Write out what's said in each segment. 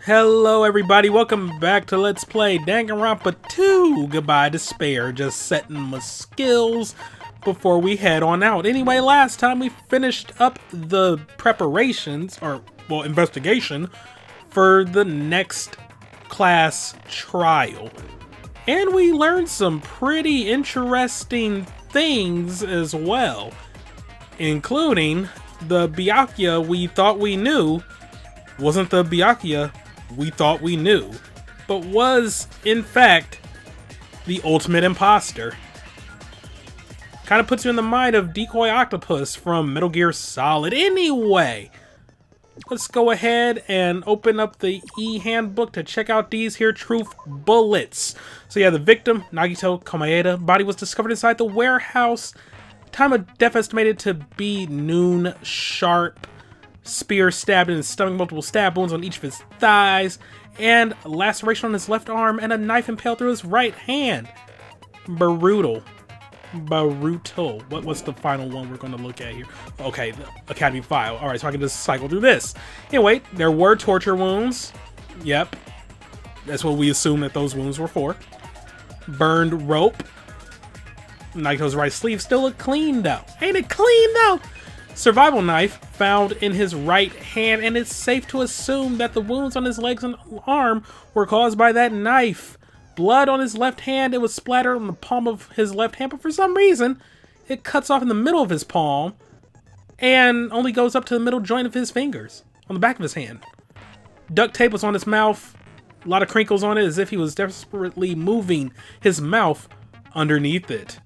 Hello everybody, welcome back to Let's Play Danganronpa 2 Goodbye Despair. Just setting my skills before we head on out. Anyway, last time we finished up the preparations, investigation, for the next class trial. And we learned some pretty interesting things as well, including the Byakuya we thought we knew wasn't the Byakuya we thought we knew, but was, in fact, the ultimate imposter. Kind of puts you in the mind of Decoy Octopus from Metal Gear Solid. Anyway, let's go ahead and open up the e-handbook to check out these here truth bullets. So yeah, the victim, Nagito Komaeda, body was discovered inside the warehouse. Time of death estimated to be noon sharp. Spear stabbed in his stomach, multiple stab wounds on each of his thighs, and laceration on his left arm, and a knife impaled through his right hand. Brutal. What's the final one we're going to look at here? Okay, the Academy file. Alright, so I can just cycle through this. Anyway, there were torture wounds. Yep. That's what we assume that those wounds were for. Burned rope. Nagito's right sleeve still look clean though. Ain't it clean though? Survival knife found in his right hand, and it's safe to assume that the wounds on his legs and arm were caused by that knife. Blood on his left hand, it was splattered on the palm of his left hand, but for some reason, it cuts off in the middle of his palm and only goes up to the middle joint of his fingers on the back of his hand. Duct tape was on his mouth, a lot of crinkles on it as if he was desperately moving his mouth underneath it.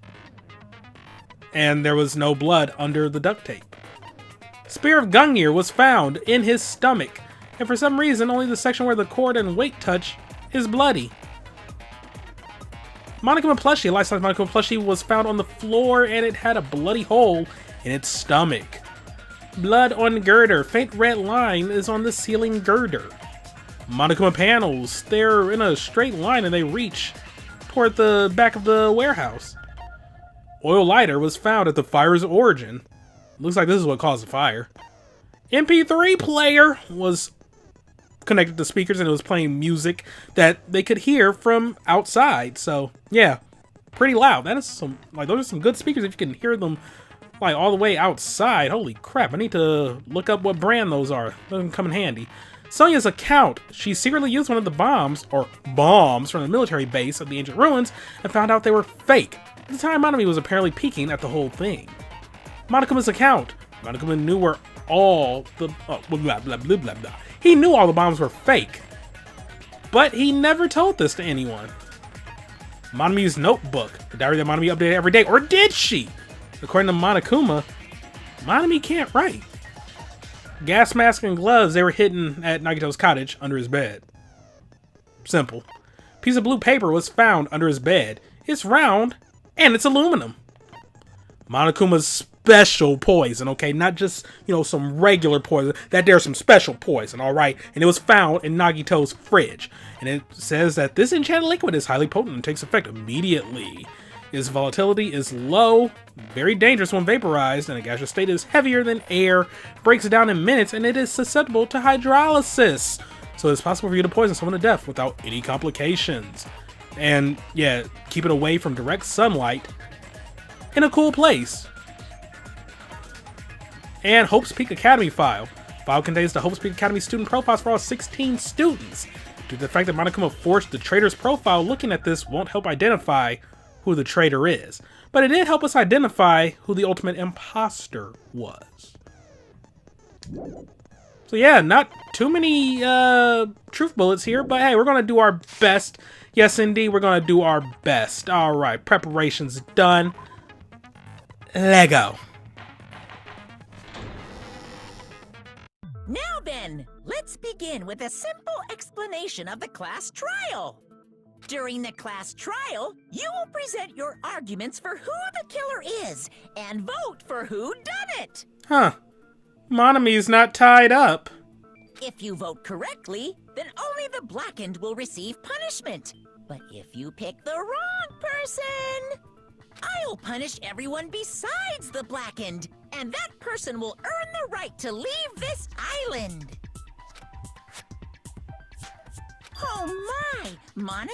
And there was no blood under the duct tape. Spear of Gungnir was found in his stomach, and for some reason only the section where the cord and weight touch is bloody. Monokuma plushie, a life-size Monokuma plushie, was found on the floor and it had a bloody hole in its stomach. Blood on girder, faint red line is on the ceiling girder. Monokuma panels, they're in a straight line and they reach toward the back of the warehouse. Oil lighter was found at the fire's origin. Looks like this is what caused the fire. MP3 player was connected to speakers and it was playing music that they could hear from outside. So yeah, pretty loud. That is some, like, those are some good speakers if you can hear them like all the way outside. Holy crap, I need to look up what brand those are. Those can come in handy. Sonya's account. She secretly used one of the bombs from the military base of the ancient ruins and found out they were fake. At the time, Monami was apparently peeking at the whole thing. Monokuma's account. Monokuma knew where all the... blah, blah, blah, blah, blah. He knew all the bombs were fake. But he never told this to anyone. Monami's notebook. The diary that Monami updated every day. Or did she? According to Monokuma, Monami can't write. Gas mask and gloves, they were hidden at Nagito's cottage under his bed. Simple. Piece of blue paper was found under his bed. It's round and it's aluminum. Monokuma's special poison, okay? Not just, some regular poison. That there's some special poison, alright? And it was found in Nagito's fridge. And it says that this enchanted liquid is highly potent and takes effect immediately. Its volatility is low, very dangerous when vaporized, and a gaseous state is heavier than air, breaks down in minutes, and it is susceptible to hydrolysis. So it's possible for you to poison someone to death without any complications. And yeah, keep it away from direct sunlight in a cool place. And Hope's Peak Academy file. File contains the Hope's Peak Academy student profiles for all 16 students. Due to the fact that Monokuma forged the traitor's profile, looking at this won't help identify who the traitor is. But it did help us identify who the ultimate imposter was. So yeah, not too many truth bullets here, but hey, we're gonna do our best. Yes, indeed, we're gonna do our best. Alright, preparations done. Lego. Now then, let's begin with a simple explanation of the class trial. During the class trial, you will present your arguments for who the killer is and vote for who done it. Huh. Monami's not tied up. If you vote correctly, then only the blackened will receive punishment. But if you pick the wrong person, I'll punish everyone besides the blackened, and that person will earn the right to leave this island. Hi, Monami?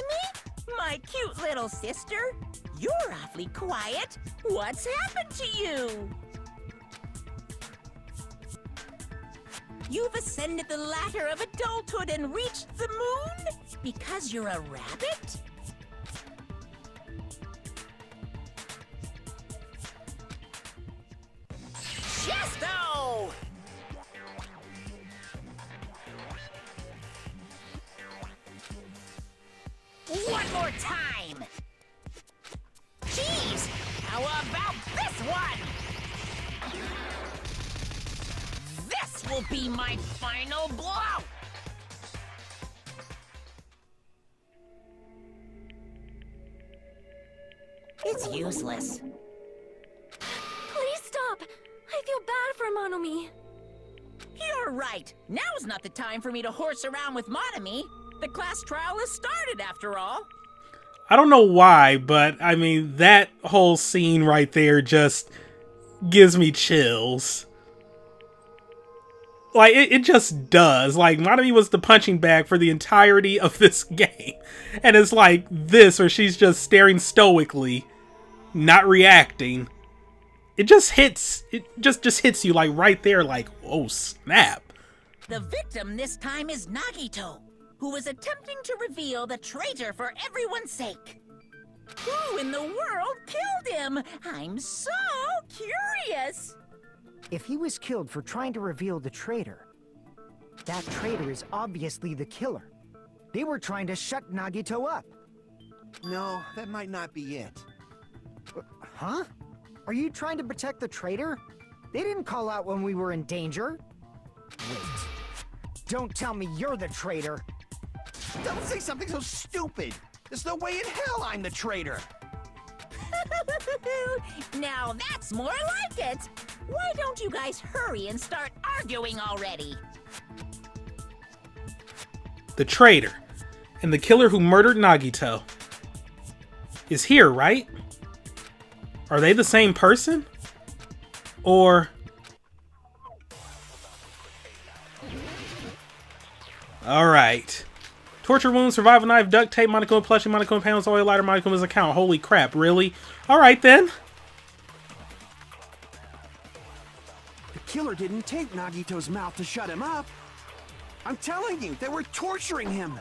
My cute little sister? You're awfully quiet. What's happened to you? You've ascended the ladder of adulthood and reached the moon? Because you're a rabbit? Chesto! One more time! Jeez! How about this one? This will be my final blow! It's useless. Please stop! I feel bad for Monomi. You're right. Now's not the time for me to horse around with Monami. The class trial has started, after all. I don't know why, but I mean, that whole scene right there just gives me chills. Like, it just does. Like, Monami was the punching bag for the entirety of this game. And it's like this, where she's just staring stoically, not reacting. It just hits, it just hits you, like, right there, like, oh, snap. The victim this time is Nagito, who was attempting to reveal the traitor for everyone's sake. Who in the world killed him? I'm so curious. If he was killed for trying to reveal the traitor, that traitor is obviously the killer. They were trying to shut Nagito up. No, that might not be it. Huh? Are you trying to protect the traitor? They didn't call out when we were in danger. Wait. Don't tell me you're the traitor. Don't say something so stupid! There's no way in hell I'm the traitor! Now that's more like it. Why don't you guys hurry and start arguing already? The traitor and the killer who murdered Nagito is here, right? Are they the same person? Or... Alright. Torture wound, survival knife, duct tape, Monokuma plushie, Monokuma panels, oil lighter, Monokuma's account. Holy crap, really? Alright then. The killer didn't tape Nagito's mouth to shut him up. I'm telling you, they were torturing him.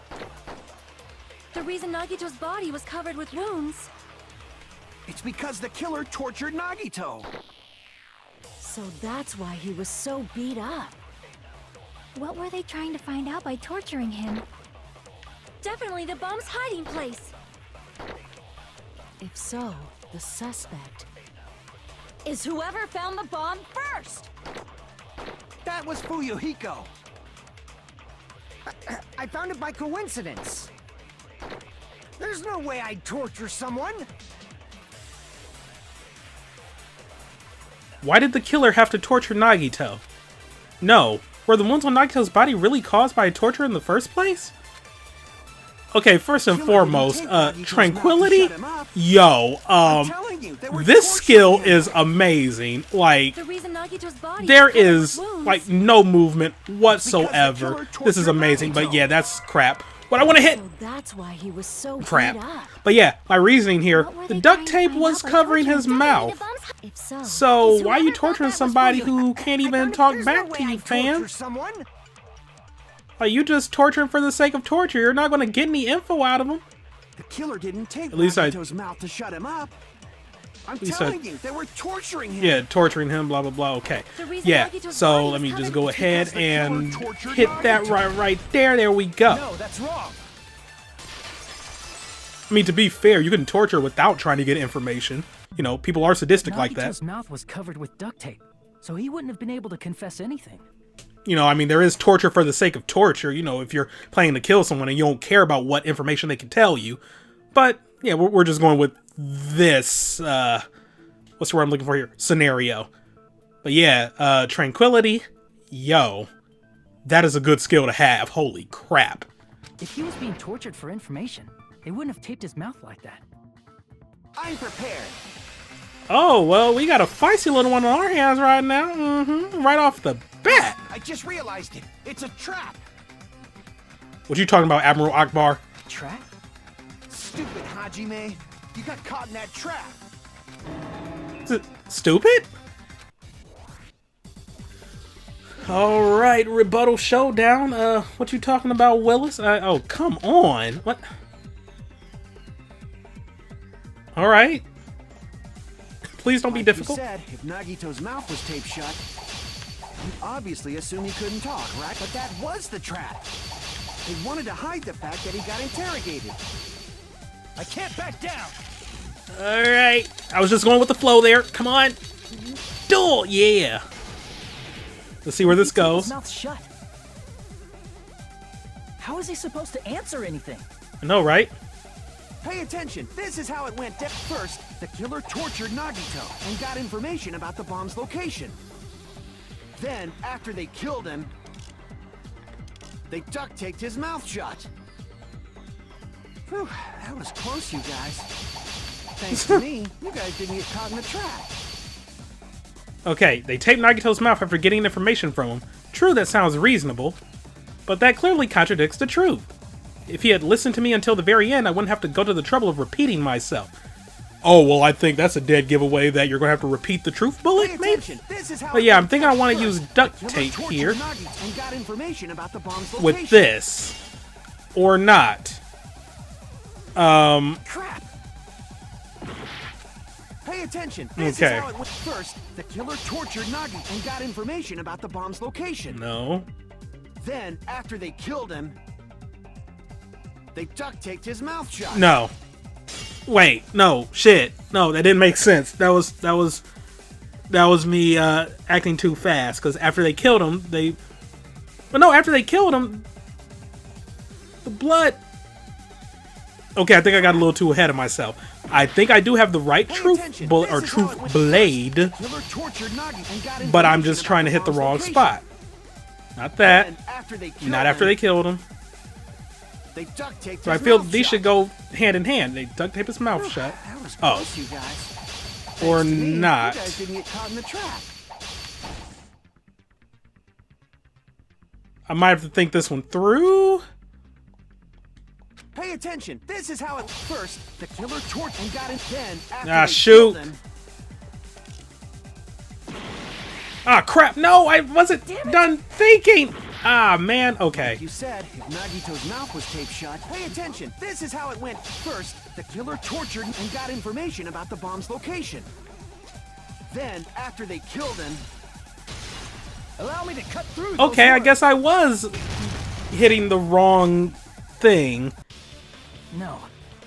The reason Nagito's body was covered with wounds. It's because the killer tortured Nagito. So that's why he was so beat up. What were they trying to find out by torturing him? Definitely the bomb's hiding place. If so, the suspect is whoever found the bomb first. That was Fuyuhiko. I found it by coincidence. There's no way I'd torture someone. Why did the killer have to torture Nagito? No. Were the wounds on Nagito's body really caused by torture in the first place? Okay, first and foremost, Tranquility? Yo, this skill is amazing. Like, there is, like, no movement whatsoever. This is amazing, but yeah, that's crap. What I want to hit! That's why he was so crap. But yeah, my reasoning here, the duct tape was covering his mouth. So why are you torturing somebody who can't even talk back to you, fam? Like, you just torturing for the sake of torture. You're not going to get any info out of him. The killer didn't tape Nagito's mouth to shut him up. I'm telling you, they were torturing him. Yeah, torturing him, blah, blah, blah. Okay. Yeah, so let me just go ahead and hit that right there. There we go. No, that's wrong. I mean, to be fair, you can torture without trying to get information. You know, people are sadistic like that. Nagito's mouth was covered with duct tape, so he wouldn't have been able to confess anything. You know, I mean, there is torture for the sake of torture, you know, if you're playing to kill someone and you don't care about what information they can tell you. But, yeah, we're just going with this, what's the word I'm looking for here? Scenario. But yeah, Tranquility, yo, that is a good skill to have. Holy crap. If he was being tortured for information, they wouldn't have taped his mouth like that. I'm prepared. Oh, well, we got a feisty little one on our hands right now. Right off the bat. I just realized it. It's a trap. What you talking about, Admiral Akbar? trap? Stupid Hajime! You got caught in that trap! Stupid? Alright, rebuttal showdown. What you talking about, Willis? Oh, come on. What? Alright. Please don't be Like difficult. You said, if Nagito's mouth was taped shut, you obviously assume he couldn't talk, right? But that was the trap. They wanted to hide the fact that he got interrogated. I can't back down! Alright. I was just going with the flow there. Come on. Duel! Yeah. Let's see where this He taped his goes. mouth shut. How is he supposed to answer anything? I know, right? Pay attention. This is how it went. First, the killer tortured Nagito and got information about the bomb's location. Then, after they killed him, they duct taped his mouth shut. Whew, that was close, you guys. Thanks to me, you guys didn't get caught in the trap. Okay, they taped Nagito's mouth after getting information from him. True, that sounds reasonable, but that clearly contradicts the truth. If he had listened to me until the very end, I wouldn't have to go to the trouble of repeating myself. Oh, well, I think that's a dead giveaway that you're going to have to repeat the truth bullet, Pay maybe? attention. This is how But it yeah, I'm went. thinking I want to use First, duct the killer tape tortured here Nagito and got information about the bomb's location. with this. Or not. Crap! Pay attention. This Okay. is how it went. First, the killer tortured Nagi and got information about the bomb's location. No. Then, after they killed him, they duct taped his mouth shut. No. Wait, no, shit. No, that didn't make sense. That was me acting too fast, because after they killed him, after they killed him, the blood... Okay, I think I got a little too ahead of myself. I think I do have the right Pay truth attention. bullet or This is how it truth went. blade, First, the killer tortured Nagi and got but I'm information just about trying to hit the bomb's wrong location. spot. Not that. Then, after they killed Not after him, they killed him. they duct taped So I his feel mouth these shut. should go hand in hand. They duct tape his mouth shut. That was Oh. close, you guys. Or Thanks to me, not. You guys didn't get caught in the trap. I might have to think this one through. Pay attention. This is how it first the killer tortured and got it. Then after Ah, they shoot. killed him, Ah, crap. No, I wasn't done thinking. Ah, man. Okay. you said if Nagito's mouth was taped shut. Pay attention. This is how it went. First, the killer tortured and got information about the bomb's location. Then, after they killed him, Allow me to cut through. Okay, I guess I was hitting the wrong thing. No,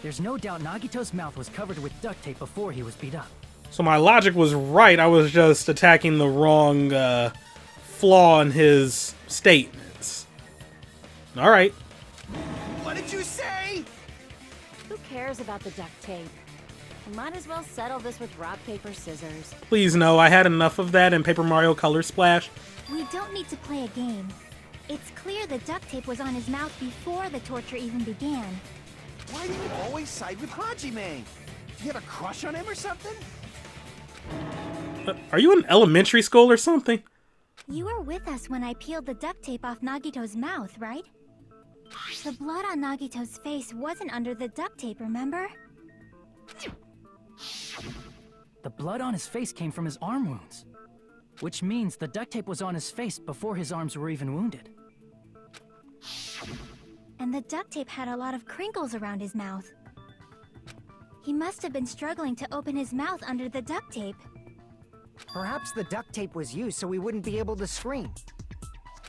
there's no doubt Nagito's mouth was covered with duct tape before he was beat up. So my logic was right. I was just attacking the wrong flaw in his statements. All right. what did you say? Who cares about the duct tape? We might as well settle this with rock, paper, scissors. Please no, I had enough of that in Paper Mario Color Splash. We don't need to play a game. It's clear the duct tape was on his mouth before the torture even began. Why do you always side with Hajime? Do you have a crush on him or something? Are you in elementary school or something? You were with us when I peeled the duct tape off Nagito's mouth, right? The blood on Nagito's face wasn't under the duct tape, remember? The blood on his face came from his arm wounds, which means the duct tape was on his face before his arms were even wounded. And the duct tape had a lot of crinkles around his mouth. He must have been struggling to open his mouth under the duct tape. Perhaps the duct tape was used so we wouldn't be able to scream.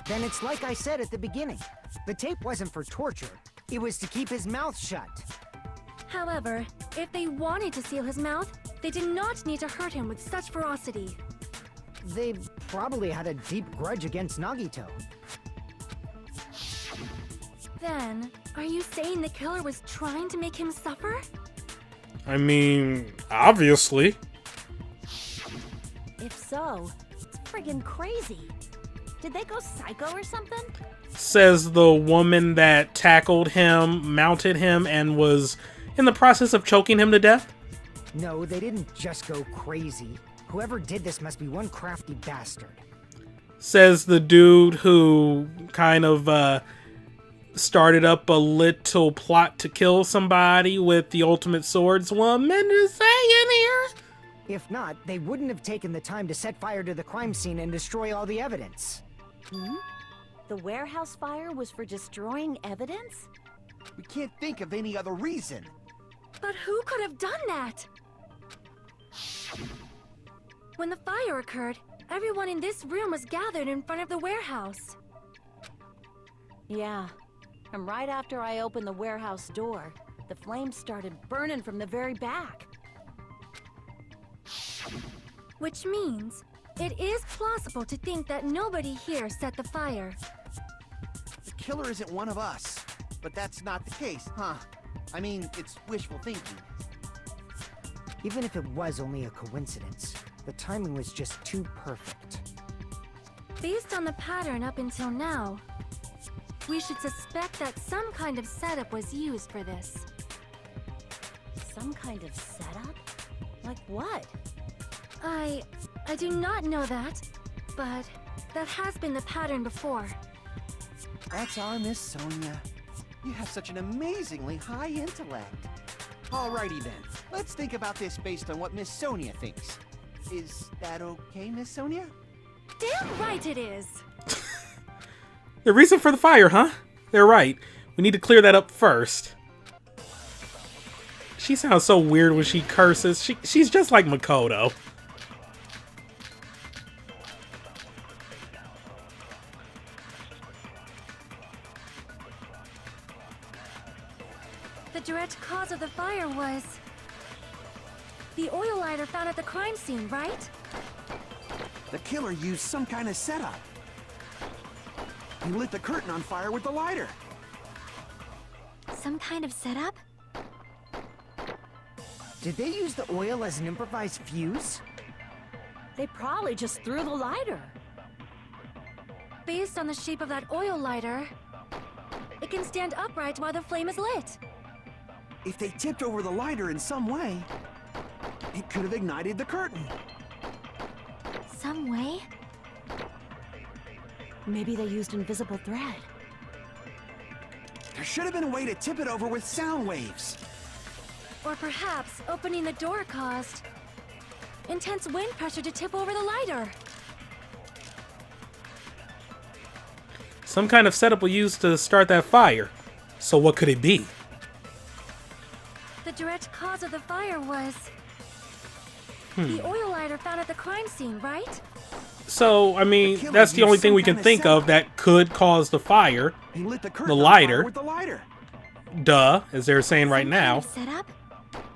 Then it's like I said at the beginning. The tape wasn't for torture. It was to keep his mouth shut. However, if they wanted to seal his mouth, they did not need to hurt him with such ferocity. They probably had a deep grudge against Nagito. Then, are you saying the killer was trying to make him suffer? I mean, obviously. If so, it's friggin' crazy. Did they go psycho or something? Says the woman that tackled him, mounted him, and was in the process of choking him to death. No, they didn't just go crazy. Whoever did this must be one crafty bastard. Says the dude who kind of started up a little plot to kill somebody with the ultimate swordswoman, just saying here. If not, they wouldn't have taken the time to set fire to the crime scene and destroy all the evidence. The warehouse fire was for destroying evidence? We can't think of any other reason. But who could have done that? When the fire occurred, everyone in this room was gathered in front of the warehouse. Yeah. And right after I opened the warehouse door, the flames started burning from the very back. Which means it is plausible to think that nobody here set the fire. The killer isn't one of us. But that's not the case, huh? I mean, it's wishful thinking. Even if it was only a coincidence, the timing was just too perfect. Based on the pattern up until now, we should suspect that some kind of setup was used for this. Some kind of setup? Like what? I do not know that, but that has been the pattern before. That's our Miss Sonia. You have such an amazingly high intellect. Alrighty then, let's think about this based on what Miss Sonia thinks. Is that okay, Miss Sonia? Damn right it is! The reason for the fire, huh? They're right. We need to clear that up first. She sounds so weird when she curses. She's just like Makoto. The direct cause of the fire was the oil lighter found at the crime scene, right? The killer used some kind of setup. He lit the curtain on fire with the lighter. Some kind of setup? Did they use the oil as an improvised fuse? They probably just threw the lighter. Based on the shape of that oil lighter, it can stand upright while the flame is lit. If they tipped over the lighter in some way, it could have ignited the curtain. Some way? Maybe they used invisible thread. There should have been a way to tip it over with sound waves. Or perhaps opening the door caused intense wind pressure to tip over the lighter. Some kind of setup was used to start that fire. So what could it be? The direct cause of the fire was the oil lighter found at the crime scene, right? So, I mean, that's the only thing we can think of that could cause the fire. He lit the curtain The on lighter. fire with the lighter. Duh, as they're saying right Some now. kind of setup?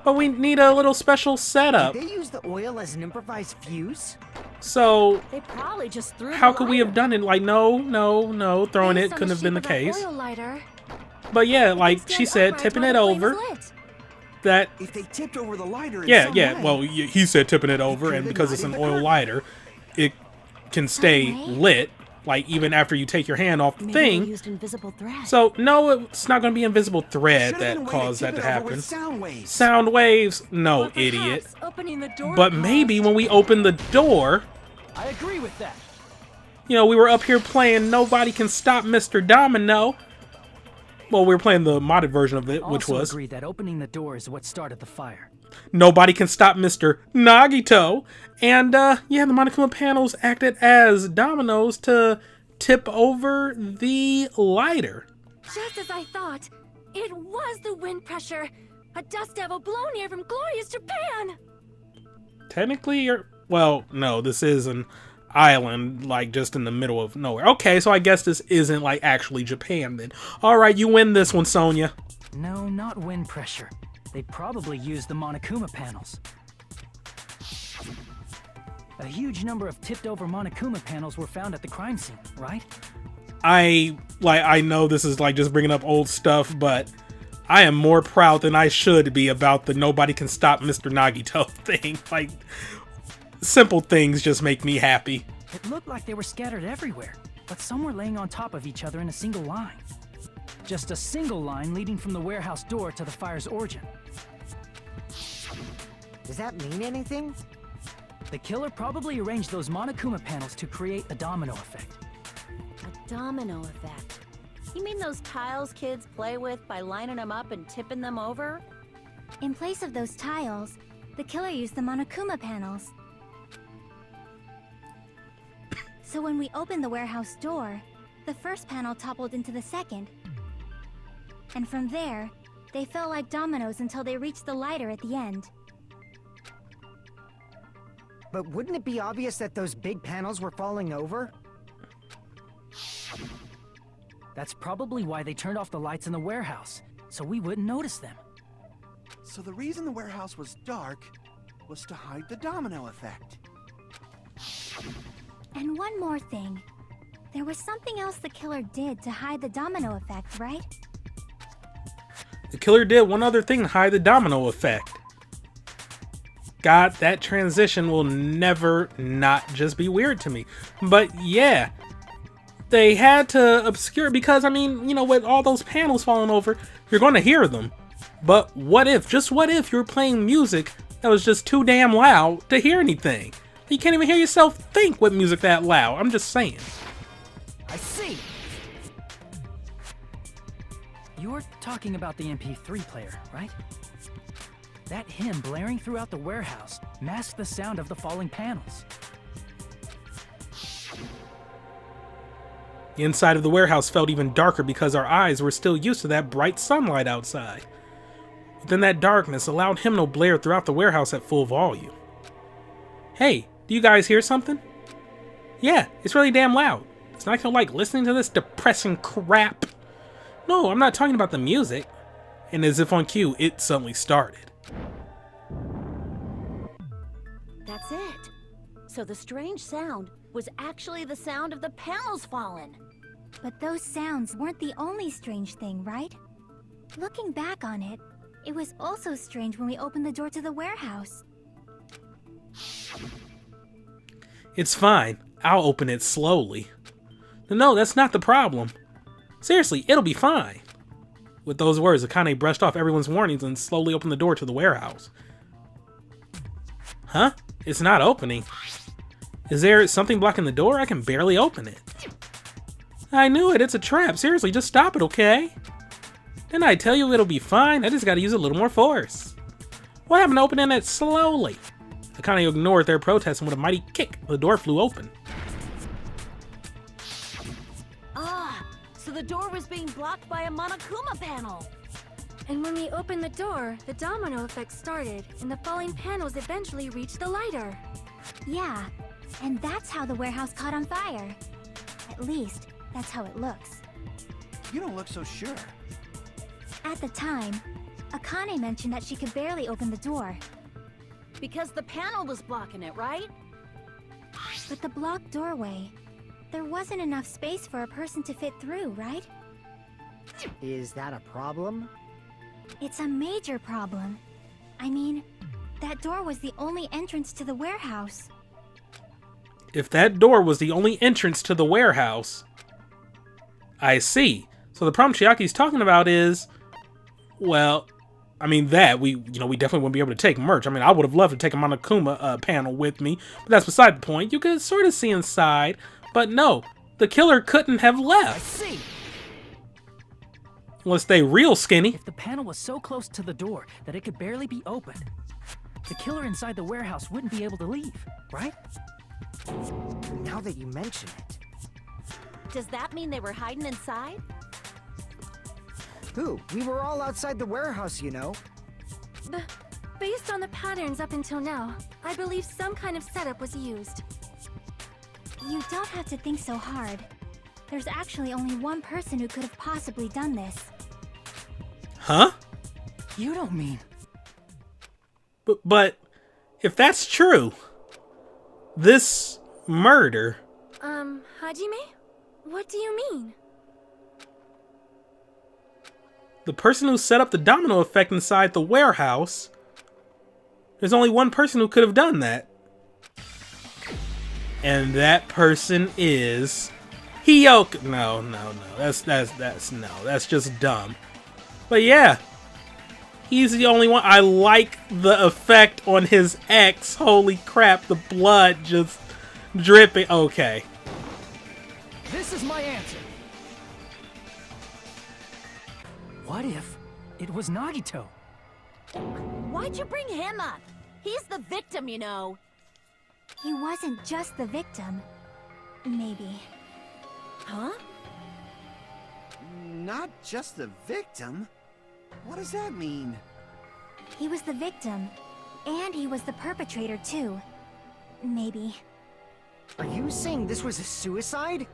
But we need a little special setup. Did they use the oil as an improvised fuse? So, They probably just threw how the could we have lighter. done it? Like, no, throwing Based it on couldn't have been the shape of that case. Oil lighter, But yeah, it like can she stand said, upright tipping while it the flame over. is lit. That, If they tipped over the lighter in yeah, some yeah. way, Well, he said tipping it over, could and have because it's an ignited the oil curtain. lighter, it can stay way? lit. Like even after you take your hand off the Maybe they thing. used invisible thread. So no, it's not going to be invisible thread should have been that a way caused tip that to it over happen. with sound waves. Sound waves? No, Or perhaps idiot. opening the door But caused- maybe when we open the door, I agree with that. you know, we were up here playing Nobody Can Stop Mr. Domino. Well, we were playing the modded version of it, which Also was agree that opening the door is what started the fire. Nobody Can Stop Mr. Nagito. And, yeah, the Monokuma panels acted as dominoes to tip over the lighter. Just as I thought, it was the wind pressure. A dust devil blown here from glorious Japan. Technically, well, no, this is an island, like, just in the middle of nowhere. Okay, so I guess this isn't, like, actually Japan, then. Alright, you win this one, Sonia. No, not wind pressure. They probably used the Monokuma panels. A huge number of tipped-over Monokuma panels were found at the crime scene, right? I know this is, like, just bringing up old stuff, but I am more proud than I should be about the Nobody Can Stop Mr. Nagito thing. Like, simple things just make me happy. It looked like they were scattered everywhere, but some were laying on top of each other in a single line. Just a single line leading from the warehouse door to the fire's origin. Does that mean anything? The killer probably arranged those Monokuma panels to create a domino effect. A domino effect. You mean those tiles kids play with by lining them up and tipping them over? In place of those tiles, the killer used the Monokuma panels. So when we opened the warehouse door, the first panel toppled into the second. And from there, they fell like dominoes until they reached the lighter at the end. But wouldn't it be obvious that those big panels were falling over? That's probably why they turned off the lights in the warehouse, so we wouldn't notice them. So the reason the warehouse was dark was to hide the domino effect. And one more thing. There was something else the killer did to hide the domino effect, right? The killer did one other thing to hide the domino effect. God, that transition will never not just be weird to me. But yeah, they had to obscure, because, I mean, you know, with all those panels falling over, you're going to hear them. But what if, just what if you were playing music that was just too damn loud to hear anything? You can't even hear yourself think with music that loud. I'm just saying. I see! You're talking about the MP3 player, right? That hymn blaring throughout the warehouse masked the sound of the falling panels. The inside of the warehouse felt even darker because our eyes were still used to that bright sunlight outside. Within that darkness, a loud hymnal blared throughout the warehouse at full volume. Hey, do you guys hear something? Yeah, it's really damn loud. It's not gonna like listening to this depressing crap. No, I'm not talking about the music. And as if on cue, it suddenly started. That's it. So the strange sound was actually the sound of the panels falling. But those sounds weren't the only strange thing, right? Looking back on it, it was also strange when we opened the door to the warehouse. It's fine. I'll open it slowly. No, that's not the problem. Seriously, it'll be fine. With those words, Akane brushed off everyone's warnings and slowly opened the door to the warehouse. Huh? It's not opening. Is there something blocking the door? I can barely open it. I knew it. It's a trap. Seriously, just stop it, okay? Didn't I tell you it'll be fine? I just gotta use a little more force. What happened to opening it slowly? Akane ignored their protest, and with a mighty kick, the door flew open. Ah, so the door was being blocked by a Monokuma panel. And when we opened the door, the domino effect started, and the falling panels eventually reached the lighter. Yeah, and that's how the warehouse caught on fire. At least, that's how it looks. You don't look so sure. At the time, Akane mentioned that she could barely open the door. Because the panel was blocking it, right? But the blocked doorway, there wasn't enough space for a person to fit through, right? Is that a problem? It's a major problem. I mean, that door was the only entrance to the warehouse. If that door was the only entrance to the warehouse, I see. So the problem Chiaki's talking about is, well, I mean that we definitely wouldn't be able to take merch. I mean, I would have loved to take a Monokuma panel with me, but that's beside the point. You could sort of see inside, but no, the killer couldn't have I left. see! Unless they real skinny. If the panel was so close to the door that it could barely be opened, the killer inside the warehouse wouldn't be able to leave, right? Now that you mention it. Does that mean they were hiding inside? Who? We were all outside the warehouse, you know. Based on the patterns up until now, I believe some kind of setup was used. You don't have to think so hard. There's actually only one person who could have possibly done this. Huh? You don't mean... But if that's true, this murder... Hajime? What do you mean? The person who set up the domino effect inside the warehouse, there's only one person who could have done that. And that person is Hiyoko. No. That's just dumb. But yeah, he's the only one. I like the effect on his ex. Holy crap, the blood just dripping. Okay. This is my answer. What if it was Nagito? Why'd you bring him up? He's the victim, you know. He wasn't just the victim. Maybe. Huh? Not just the victim? What does that mean? He was the victim. And he was the perpetrator, too. Maybe. Are you saying this was a suicide?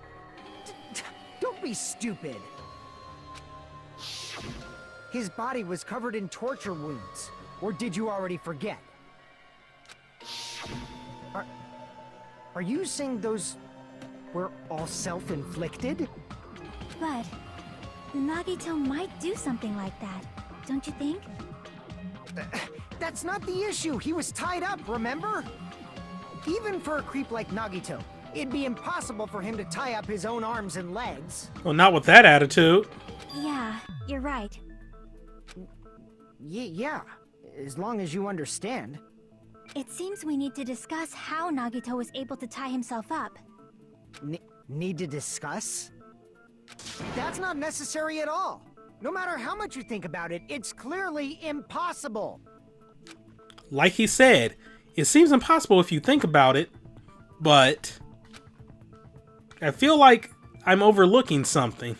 Don't be stupid. His body was covered in torture wounds. Or did you already forget? Are you saying those were all self-inflicted? But Nagito might do something like that, don't you think? That's not the issue. He was tied up, remember? Even for a creep like Nagito, it'd be impossible for him to tie up his own arms and legs. Well, not with that attitude. Yeah, you're right. Yeah, as long as you understand. It seems we need to discuss how Nagito was able to tie himself up. Need to discuss? That's not necessary at all. No matter how much you think about it, it's clearly impossible. Like he said, it seems impossible if you think about it, but I feel like I'm overlooking something.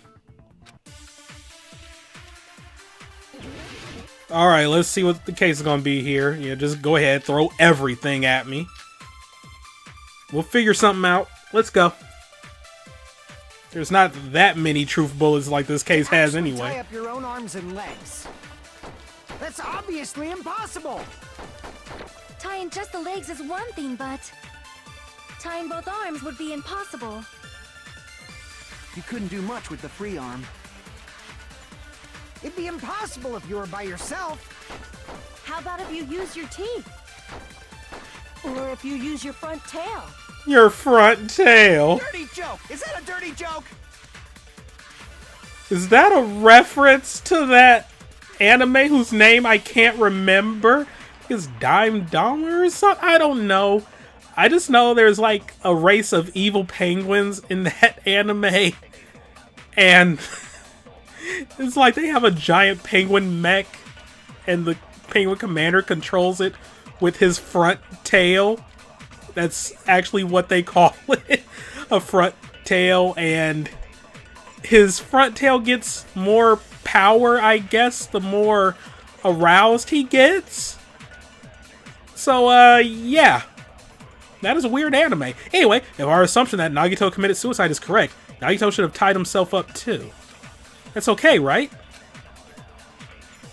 Alright, let's see what the case is going to be here. Yeah, just go ahead, throw everything at me. We'll figure something out. Let's go. There's not that many truth bullets like this case has anyway. Tie up your own arms and legs. That's obviously impossible. Tying just the legs is one thing, but tying both arms would be impossible. You couldn't do much with the free arm. It'd be impossible if you were by yourself. How about if you use your teeth? Or if you use your front tail? Your front tail. Dirty joke! Is that a dirty joke? Is that a reference to that anime whose name I can't remember? Is Dime Dollar or something? I don't know. I just know there's like a race of evil penguins in that anime. And it's like they have a giant penguin mech and the penguin commander controls it with his front tail. That's actually what they call it. A front tail, and his front tail gets more power, I guess, the more aroused he gets. So, yeah. That is a weird anime. Anyway, if our assumption that Nagito committed suicide is correct, Nagito should have tied himself up too. That's okay, right?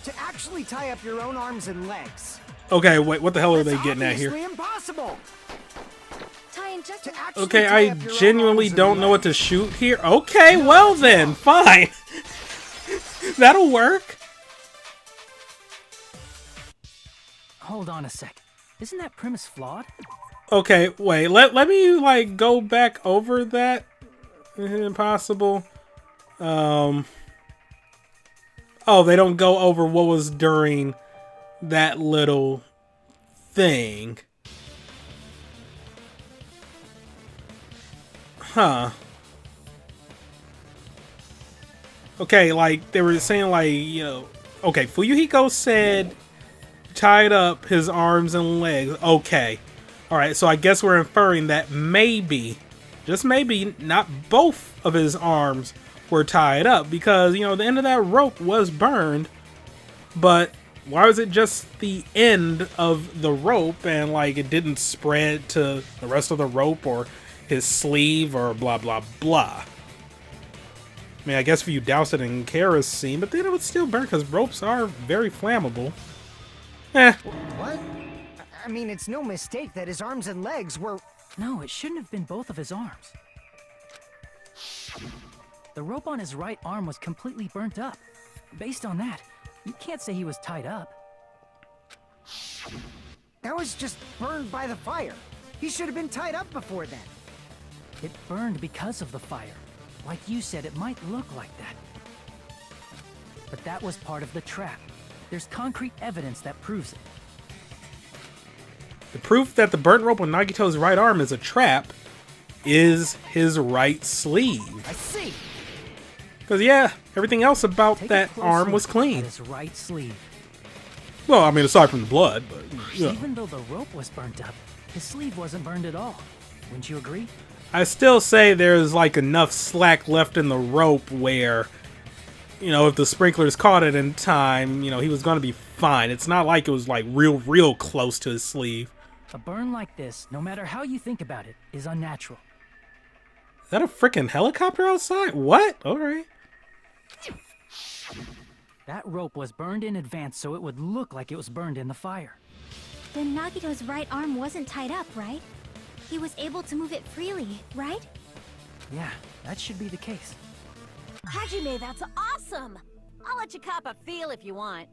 To actually tie up your own arms and legs. Okay, wait, what the hell are they getting at here? That's obviously impossible. Tying just To actually Okay, tie I up your own genuinely arms and don't know what to legs. shoot here. Okay, well then, fine. That'll work. Hold on a sec. Isn't that premise flawed? Okay, wait, let me, like, go back over that. Impossible. Oh, they don't go over what was during that little thing. Huh. Okay, like, they were saying, like, you know... Okay, Fuyuhiko said tied up his arms and legs. Okay. Alright, so I guess we're inferring that maybe, just maybe, not both of his arms were tied up. Because, you know, the end of that rope was burned. But why was it just the end of the rope and, like, it didn't spread to the rest of the rope or his sleeve or blah blah blah? I mean, I guess if you douse it in kerosene, but then it would still burn because ropes are very flammable. What? I mean, it's no mistake that his arms and legs were... No, it shouldn't have been both of his arms. The rope on his right arm was completely burnt up. Based on that, you can't say he was tied up. That was just burned by the fire. He should have been tied up before then. It burned because of the fire. Like you said, it might look like that. But that was part of the trap. There's concrete evidence that proves it. The proof that the burnt rope on Nagito's right arm is a trap is his right sleeve. I see. Because, yeah, everything else about Take a that close arm was look clean. at his right sleeve. Well, I mean, aside from the blood, but, yeah. Even though the rope was burnt up, his sleeve wasn't burned at all. Wouldn't you agree? I still say there's, like, enough slack left in the rope where, you know, if the sprinklers caught it in time, you know, he was going to be fine. It's not like it was, like, real close to his sleeve. A burn like this, no matter how you think about it, is unnatural. Is that a freaking helicopter outside? What? Alright. That rope was burned in advance so it would look like it was burned in the fire. Then Nagito's right arm wasn't tied up, right? He was able to move it freely, right? Yeah, that should be the case. Hajime, that's awesome! I'll let you cop a feel if you want.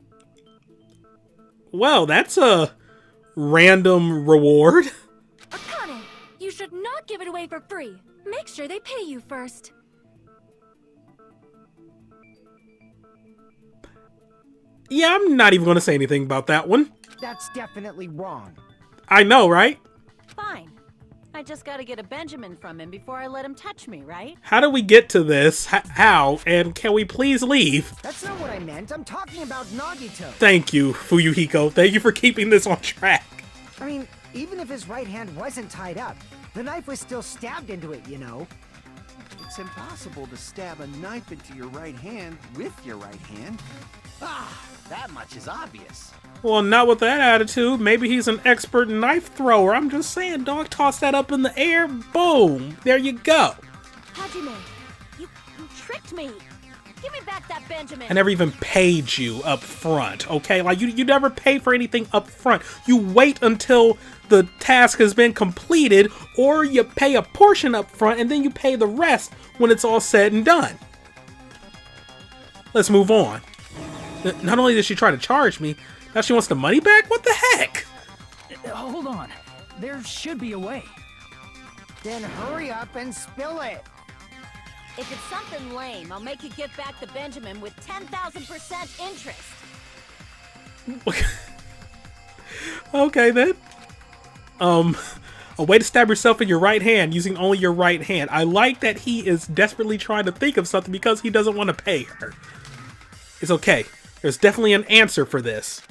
Well, that's a random reward. Akane, you should not give it away for free. Make sure they pay you first. Yeah, I'm not even going to say anything about that one. That's definitely wrong. I know, right? Fine. I just gotta get a Benjamin from him before I let him touch me, right? How do we get to this? How? And can we please leave? That's not what I meant. I'm talking about Nagito. Thank you, Fuyuhiko. Thank you for keeping this on track. I mean, even if his right hand wasn't tied up, the knife was still stabbed into it, you know? It's impossible to stab a knife into your right hand with your right hand. Ah, that much is obvious. Well, not with that attitude. Maybe he's an expert knife thrower. I'm just saying, dog, toss that up in the air, boom, there you go. Hajime, you tricked me. Give me back that Benjamin. I never even paid you up front, okay? Like, you never pay for anything up front. You wait until the task has been completed, or you pay a portion up front, and then you pay the rest when it's all said and done. Let's move on. Not only did she try to charge me, now she wants the money back? What the heck? Hold on. There should be a way. Then hurry up and spill it. If it's something lame, I'll make you give back the Benjamin with 10,000% interest. Okay, then. A way to stab yourself in your right hand using only your right hand. I like that he is desperately trying to think of something because he doesn't want to pay her. It's okay. There's definitely an answer for this.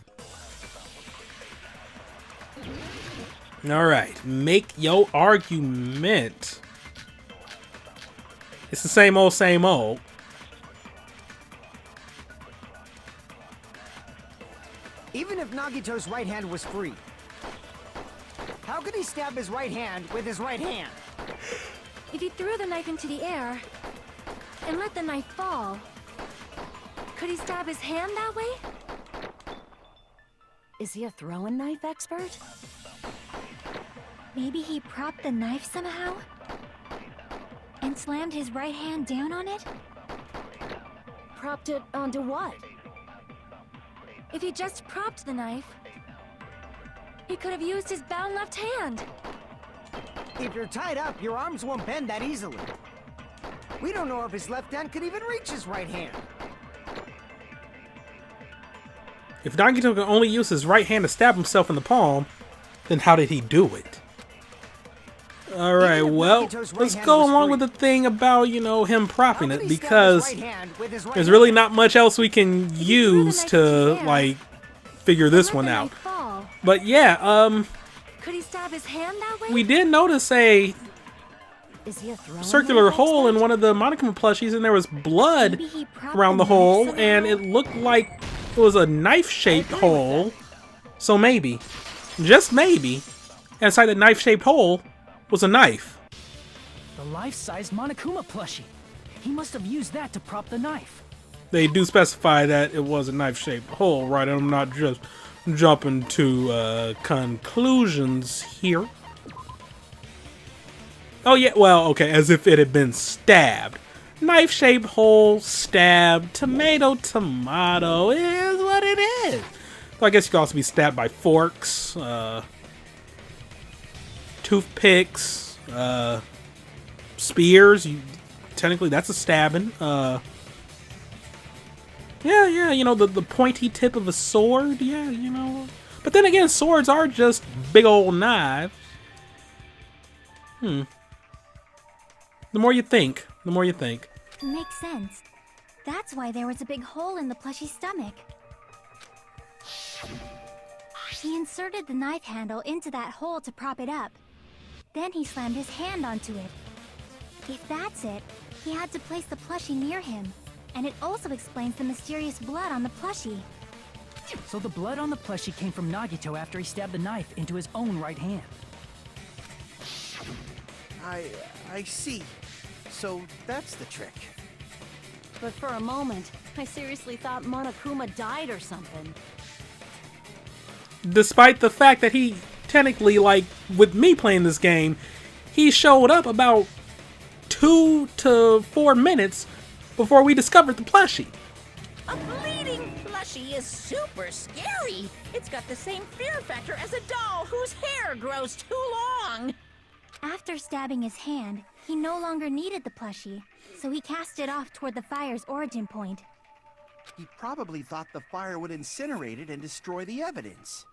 Alright, make your argument. It's the same old, same old. Even if Nagito's right hand was free, how could he stab his right hand with his right hand? If he threw the knife into the air and let the knife fall, could he stab his hand that way? Is he a throwing knife expert? Maybe he propped the knife somehow? And slammed his right hand down on it? Propped it onto what? If he just propped the knife, he could have used his bound left hand. If you're tied up, your arms won't bend that easily. We don't know if his left hand could even reach his right hand. If Nagito can only use his right hand to stab himself in the palm, then how did he do it? Alright, well, let's go along with the thing about, you know, him propping it, because there's really not much else we can use to, like, figure this one out. But yeah, Could he stab his hand that way? we did notice a Is he a throwing circular knife hole in expert? one of the Monokuma plushies, and there was blood Maybe he propped around the knife hole, somehow? and it looked like it was a knife-shaped hole. So maybe, just maybe, inside the knife-shaped hole was a knife. The life-size Monokuma plushie. He must have used that to prop the knife. They do specify that it was a knife-shaped hole, right? I'm not just jumping to conclusions here. Oh yeah, well, okay, as if it had been stabbed. Knife-shaped hole, stabbed, tomato, tomato, is what it is. So I guess you could also be stabbed by forks, toothpicks, spears. Technically, that's a stabbing. Yeah, you know, the pointy tip of a sword, yeah, you know. But then again, swords are just big old knives. The more you think, the more you think. Makes sense. That's why there was a big hole in the plushie's stomach. He inserted the knife handle into that hole to prop it up. Then he slammed his hand onto it. If that's it, he had to place the plushie near him. And it also explains the mysterious blood on the plushie. So the blood on the plushie came from Nagito after he stabbed the knife into his own right hand. I see. So that's the trick. But for a moment, I seriously thought Monokuma died or something. Despite the fact that he technically, like, with me playing this game, he showed up about 2 to 4 minutes before we discovered the plushie. A bleeding plushie is super scary. It's got the same fear factor as a doll whose hair grows too long. After stabbing his hand, he no longer needed the plushie, so he cast it off toward the fire's origin point. He probably thought the fire would incinerate it and destroy the evidence.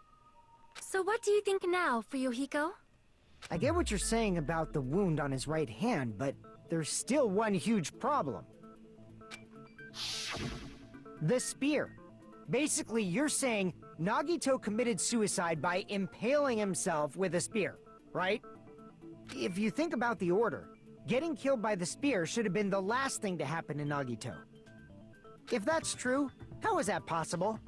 So what do you think now, Fuyuhiko? I get what you're saying about the wound on his right hand, but there's still one huge problem. The spear. Basically, you're saying Nagito committed suicide by impaling himself with a spear, right? If you think about the order, getting killed by the spear should have been the last thing to happen to Nagito. If that's true, how is that possible?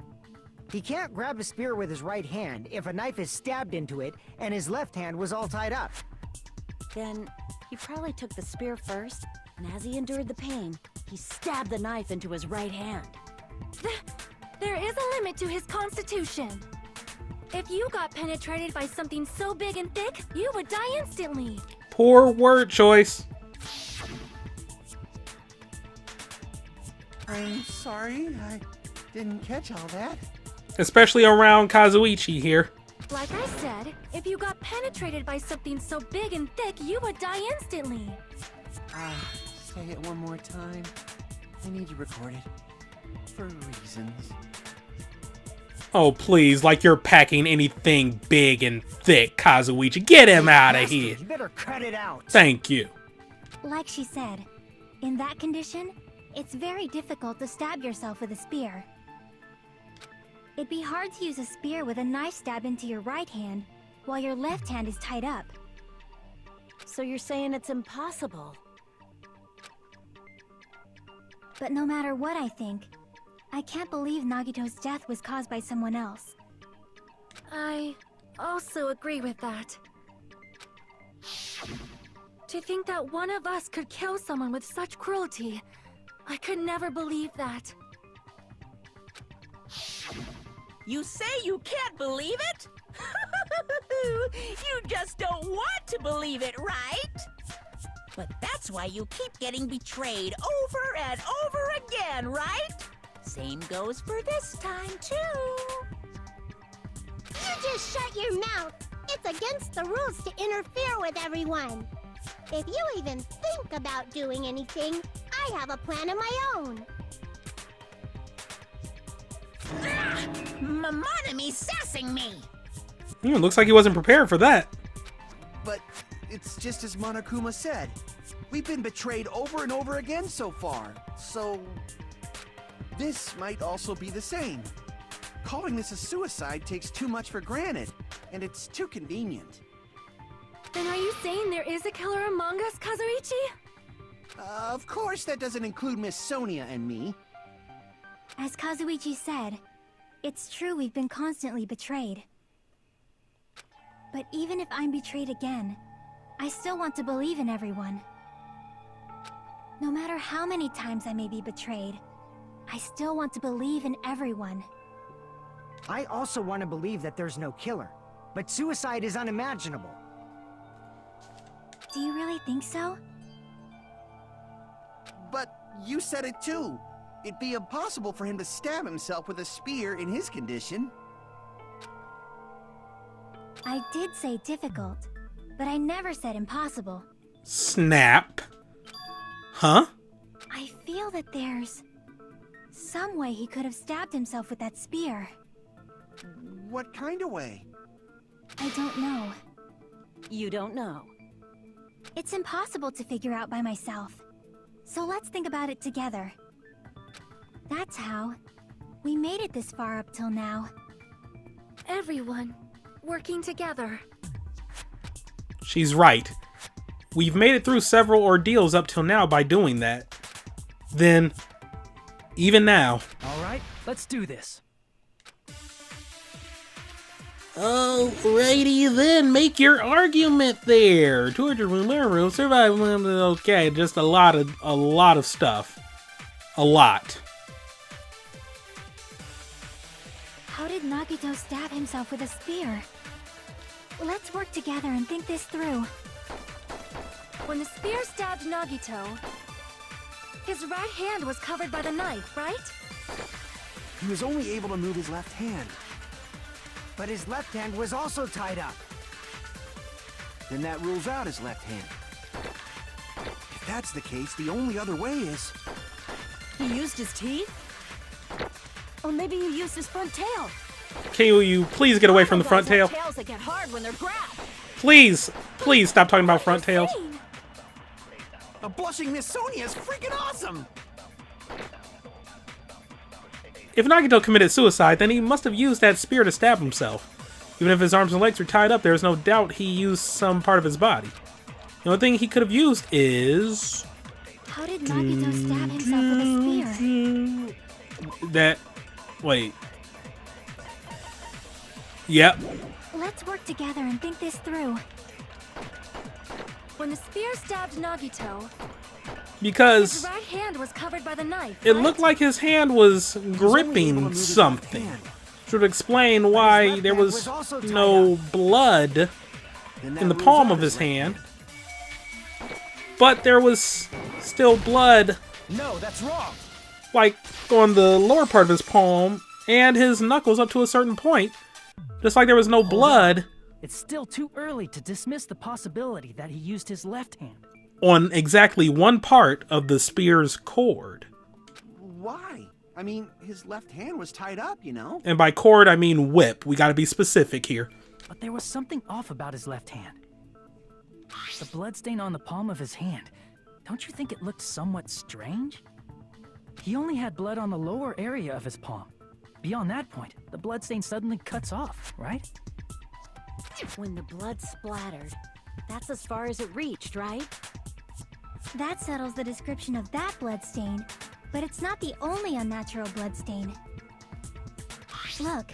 He can't grab a spear with his right hand if a knife is stabbed into it and his left hand was all tied up. Then he probably took the spear first, and as he endured the pain, he stabbed the knife into his right hand. There is a limit to his constitution. If you got penetrated by something so big and thick, you would die instantly. Poor word choice. I'm sorry, I didn't catch all that. Especially around Kazuichi here. Like I said, if you got penetrated by something so big and thick, you would die instantly. Say it one more time. I need to record it. For reasons. Oh, please, like you're packing anything big and thick, Kazuichi. Get him out of here. You better cut it out. Thank you. Like she said, in that condition, it's very difficult to stab yourself with a spear. It'd be hard to use a spear with a knife stab into your right hand while your left hand is tied up. So you're saying it's impossible? But no matter what I think, I can't believe Nagito's death was caused by someone else. I also agree with that. To think that one of us could kill someone with such cruelty, I could never believe that. You say you can't believe it? You just don't want to believe it, right? But that's why you keep getting betrayed over and over again, right? Same goes for this time, too. You just shut your mouth. It's against the rules to interfere with everyone. If you even think about doing anything, I have a plan of my own. Monome's sassing me. Looks like he wasn't prepared for that. But it's just as Monokuma said. We've been betrayed over and over again so far. So this might also be the same. Calling this a suicide takes too much for granted, and it's too convenient. Then are you saying there is a killer among us, Kazuichi? Of course that doesn't include Miss Sonia and me. As Kazuichi said, it's true we've been constantly betrayed. But even if I'm betrayed again, I still want to believe in everyone. No matter how many times I may be betrayed, I still want to believe in everyone. I also want to believe that there's no killer, but suicide is unimaginable. Do you really think so? But you said it too. It'd be impossible for him to stab himself with a spear in his condition. I did say difficult, but I never said impossible. Snap. Huh? I feel that there's some way he could have stabbed himself with that spear. What kind of way? I don't know. You don't know. It's impossible to figure out by myself. So let's think about it together. That's how. We made it this far up till now. Everyone working together. She's right. We've made it through several ordeals up till now by doing that. Then, even now. Alright, let's do this. Alrighty then, make your argument there. Torture room, room, survival room. Okay, just a lot of stuff. A lot. How did Nagito stab himself with a spear? Let's work together and think this through. When the spear stabbed Nagito, his right hand was covered by the knife, right? He was only able to move his left hand. But his left hand was also tied up. Then that rules out his left hand. If that's the case, the only other way is... He used his teeth? Or maybe he used his front tail. Can you please get away from the front tail? Tails that get hard when they're grabbed. Please stop talking about front tails. A blushing Miss Sonia is freaking awesome! If Nagito committed suicide, then he must have used that spear to stab himself. Even if his arms and legs were tied up, there's no doubt he used some part of his body. The only thing he could have used is... How did Nagito stab himself with a spear? Wait. Yep. Let's work together and think this through. When the spear stabbed Nagito, Because his right hand was covered by the knife, it right? looked like his hand was gripping something. Which would explain why there was no blood in the palm of his hand. But there was still blood, No, that's wrong. like, on the lower part of his palm and his knuckles up to a certain point. Just like there was no blood It's still too early to dismiss the possibility that he used his left hand. on exactly one part of the spear's cord. Why? I mean, his left hand was tied up, you know? And by cord, I mean whip. We gotta be specific here. But there was something off about his left hand. The bloodstain on the palm of his hand. Don't you think it looked somewhat strange? He only had blood on the lower area of his palm. Beyond that point, the bloodstain suddenly cuts off, right? When the blood splattered, that's as far as it reached, right? That settles the description of that bloodstain, but it's not the only unnatural bloodstain. Look,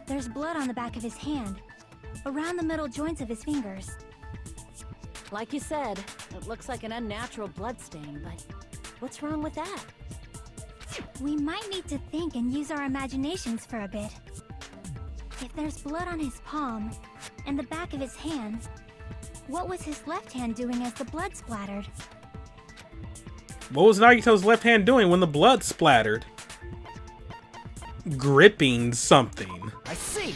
there's blood on the back of his hand, around the middle joints of his fingers. Like you said, it looks like an unnatural bloodstain, but what's wrong with that? We might need to think and use our imaginations for a bit. If there's blood on his palm and the back of his hand, what was his left hand doing as the blood splattered? What was Nagito's left hand doing when the blood splattered? Gripping something. I see!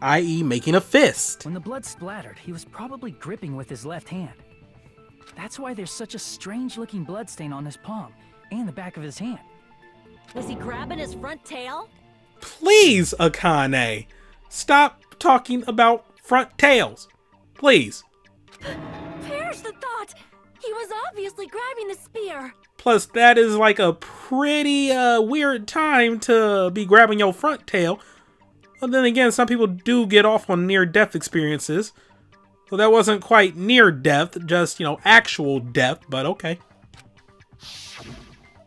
I.e. making a fist. When the blood splattered, he was probably gripping with his left hand. That's why there's such a strange-looking bloodstain on his palm and the back of his hand. Was he grabbing his front tail? Please, Akane, stop talking about front tails. Please. Perish the thought! He was obviously grabbing the spear. Plus, that is like a pretty weird time to be grabbing your front tail. But then again, some people do get off on near-death experiences. So that wasn't quite near-death, just, actual death, but okay.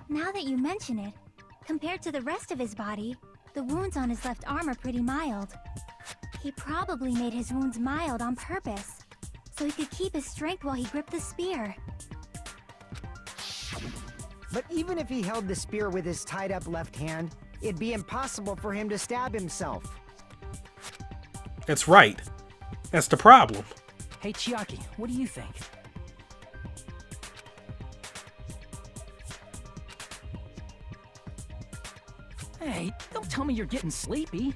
Now that you mention it, compared to the rest of his body, the wounds on his left arm are pretty mild. He probably made his wounds mild on purpose, so he could keep his strength while he gripped the spear. But even if he held the spear with his tied-up left hand, it'd be impossible for him to stab himself. That's right. That's the problem. Hey, Chiaki, what do you think? Hey, don't tell me you're getting sleepy.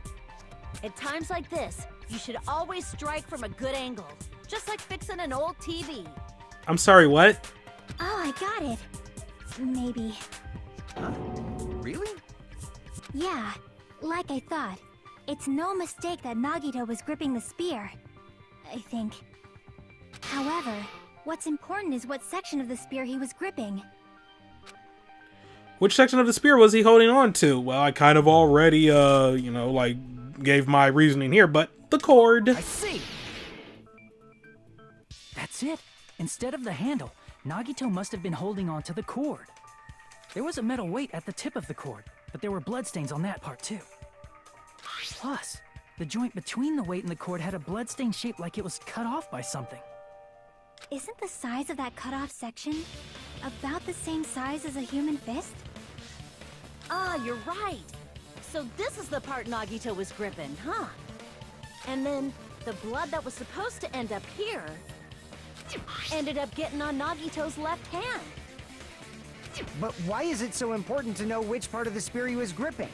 At times like this, you should always strike from a good angle. Just like fixing an old TV. I'm sorry, what? Oh, I got it. Maybe. Huh? Really? Yeah, like I thought. It's no mistake that Nagito was gripping the spear, I think. However, what's important is what section of the spear he was gripping. Which section of the spear was he holding on to? Well, I kind of already, you know, like, gave my reasoning here, but the cord. I see. That's it. Instead of the handle, Nagito must have been holding on to the cord. There was a metal weight at the tip of the cord, but there were bloodstains on that part too. Plus, the joint between the weight and the cord had a bloodstain shaped like it was cut off by something. Isn't the size of that cut-off section about the same size as a human fist? Ah, you're right. So this is the part Nagito was gripping, huh? And then the blood that was supposed to end up here ended up getting on Nagito's left hand. But why is it so important to know which part of the spear he was gripping?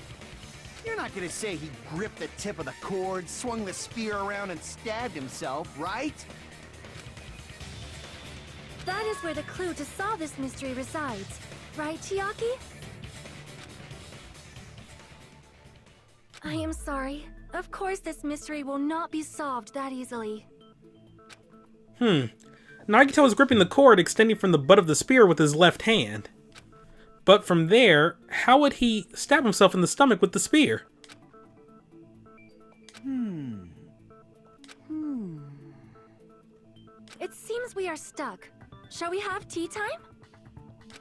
You're not gonna say he gripped the tip of the cord, swung the spear around, and stabbed himself, right? That is where the clue to solve this mystery resides. Right, Chiaki? I am sorry. Of course this mystery will not be solved that easily. Nagito was gripping the cord extending from the butt of the spear with his left hand. But from there, how would he stab himself in the stomach with the spear? It seems we are stuck. Shall we have tea time?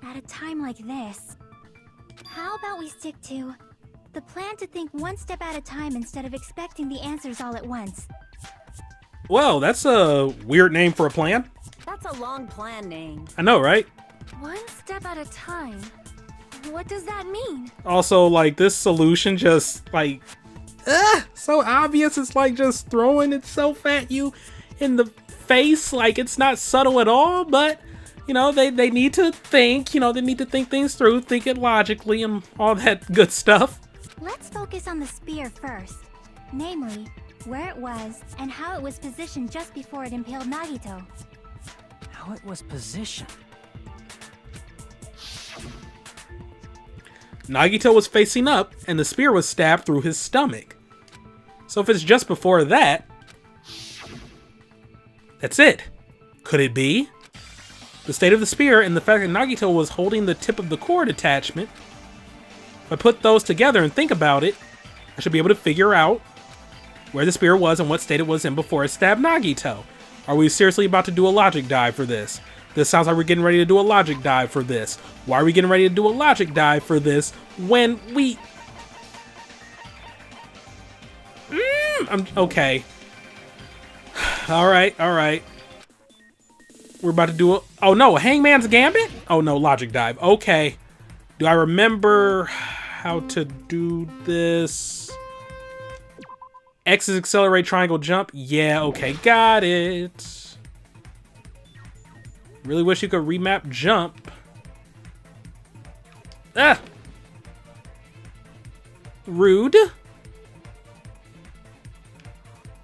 At a time like this, how about we stick to the plan to think one step at a time instead of expecting the answers all at once? Well, that's a weird name for a plan. That's a long plan name. I know, right? One step at a time. What does that mean? Also, like, this solution just, like, so obvious. It's like just throwing itself at you in the face. Like, it's not subtle at all, but, you know, they need to think, you know, they need to think things through, think it logically and all that good stuff. Let's focus on the spear first. Namely, where it was and how it was positioned just before it impaled Nagito. How it was positioned. Nagito was facing up, and the spear was stabbed through his stomach. So if it's just before that, that's it. Could it be? The state of the spear and the fact that Nagito was holding the tip of the cord attachment. If I put those together and think about it, I should be able to figure out where the spear was and what state it was in before it stabbed Nagito. Are we seriously about to do a logic dive for this? This sounds like we're getting ready to do a logic dive for this. Why are we getting ready to do a logic dive for this when we... I'm okay. Alright. We're about to do a... Oh no, a Hangman's Gambit? Oh no, logic dive. Okay. Do I remember how to do this? X is accelerate, triangle jump. Yeah, okay, got it. Really wish you could remap jump. Ah! Rude.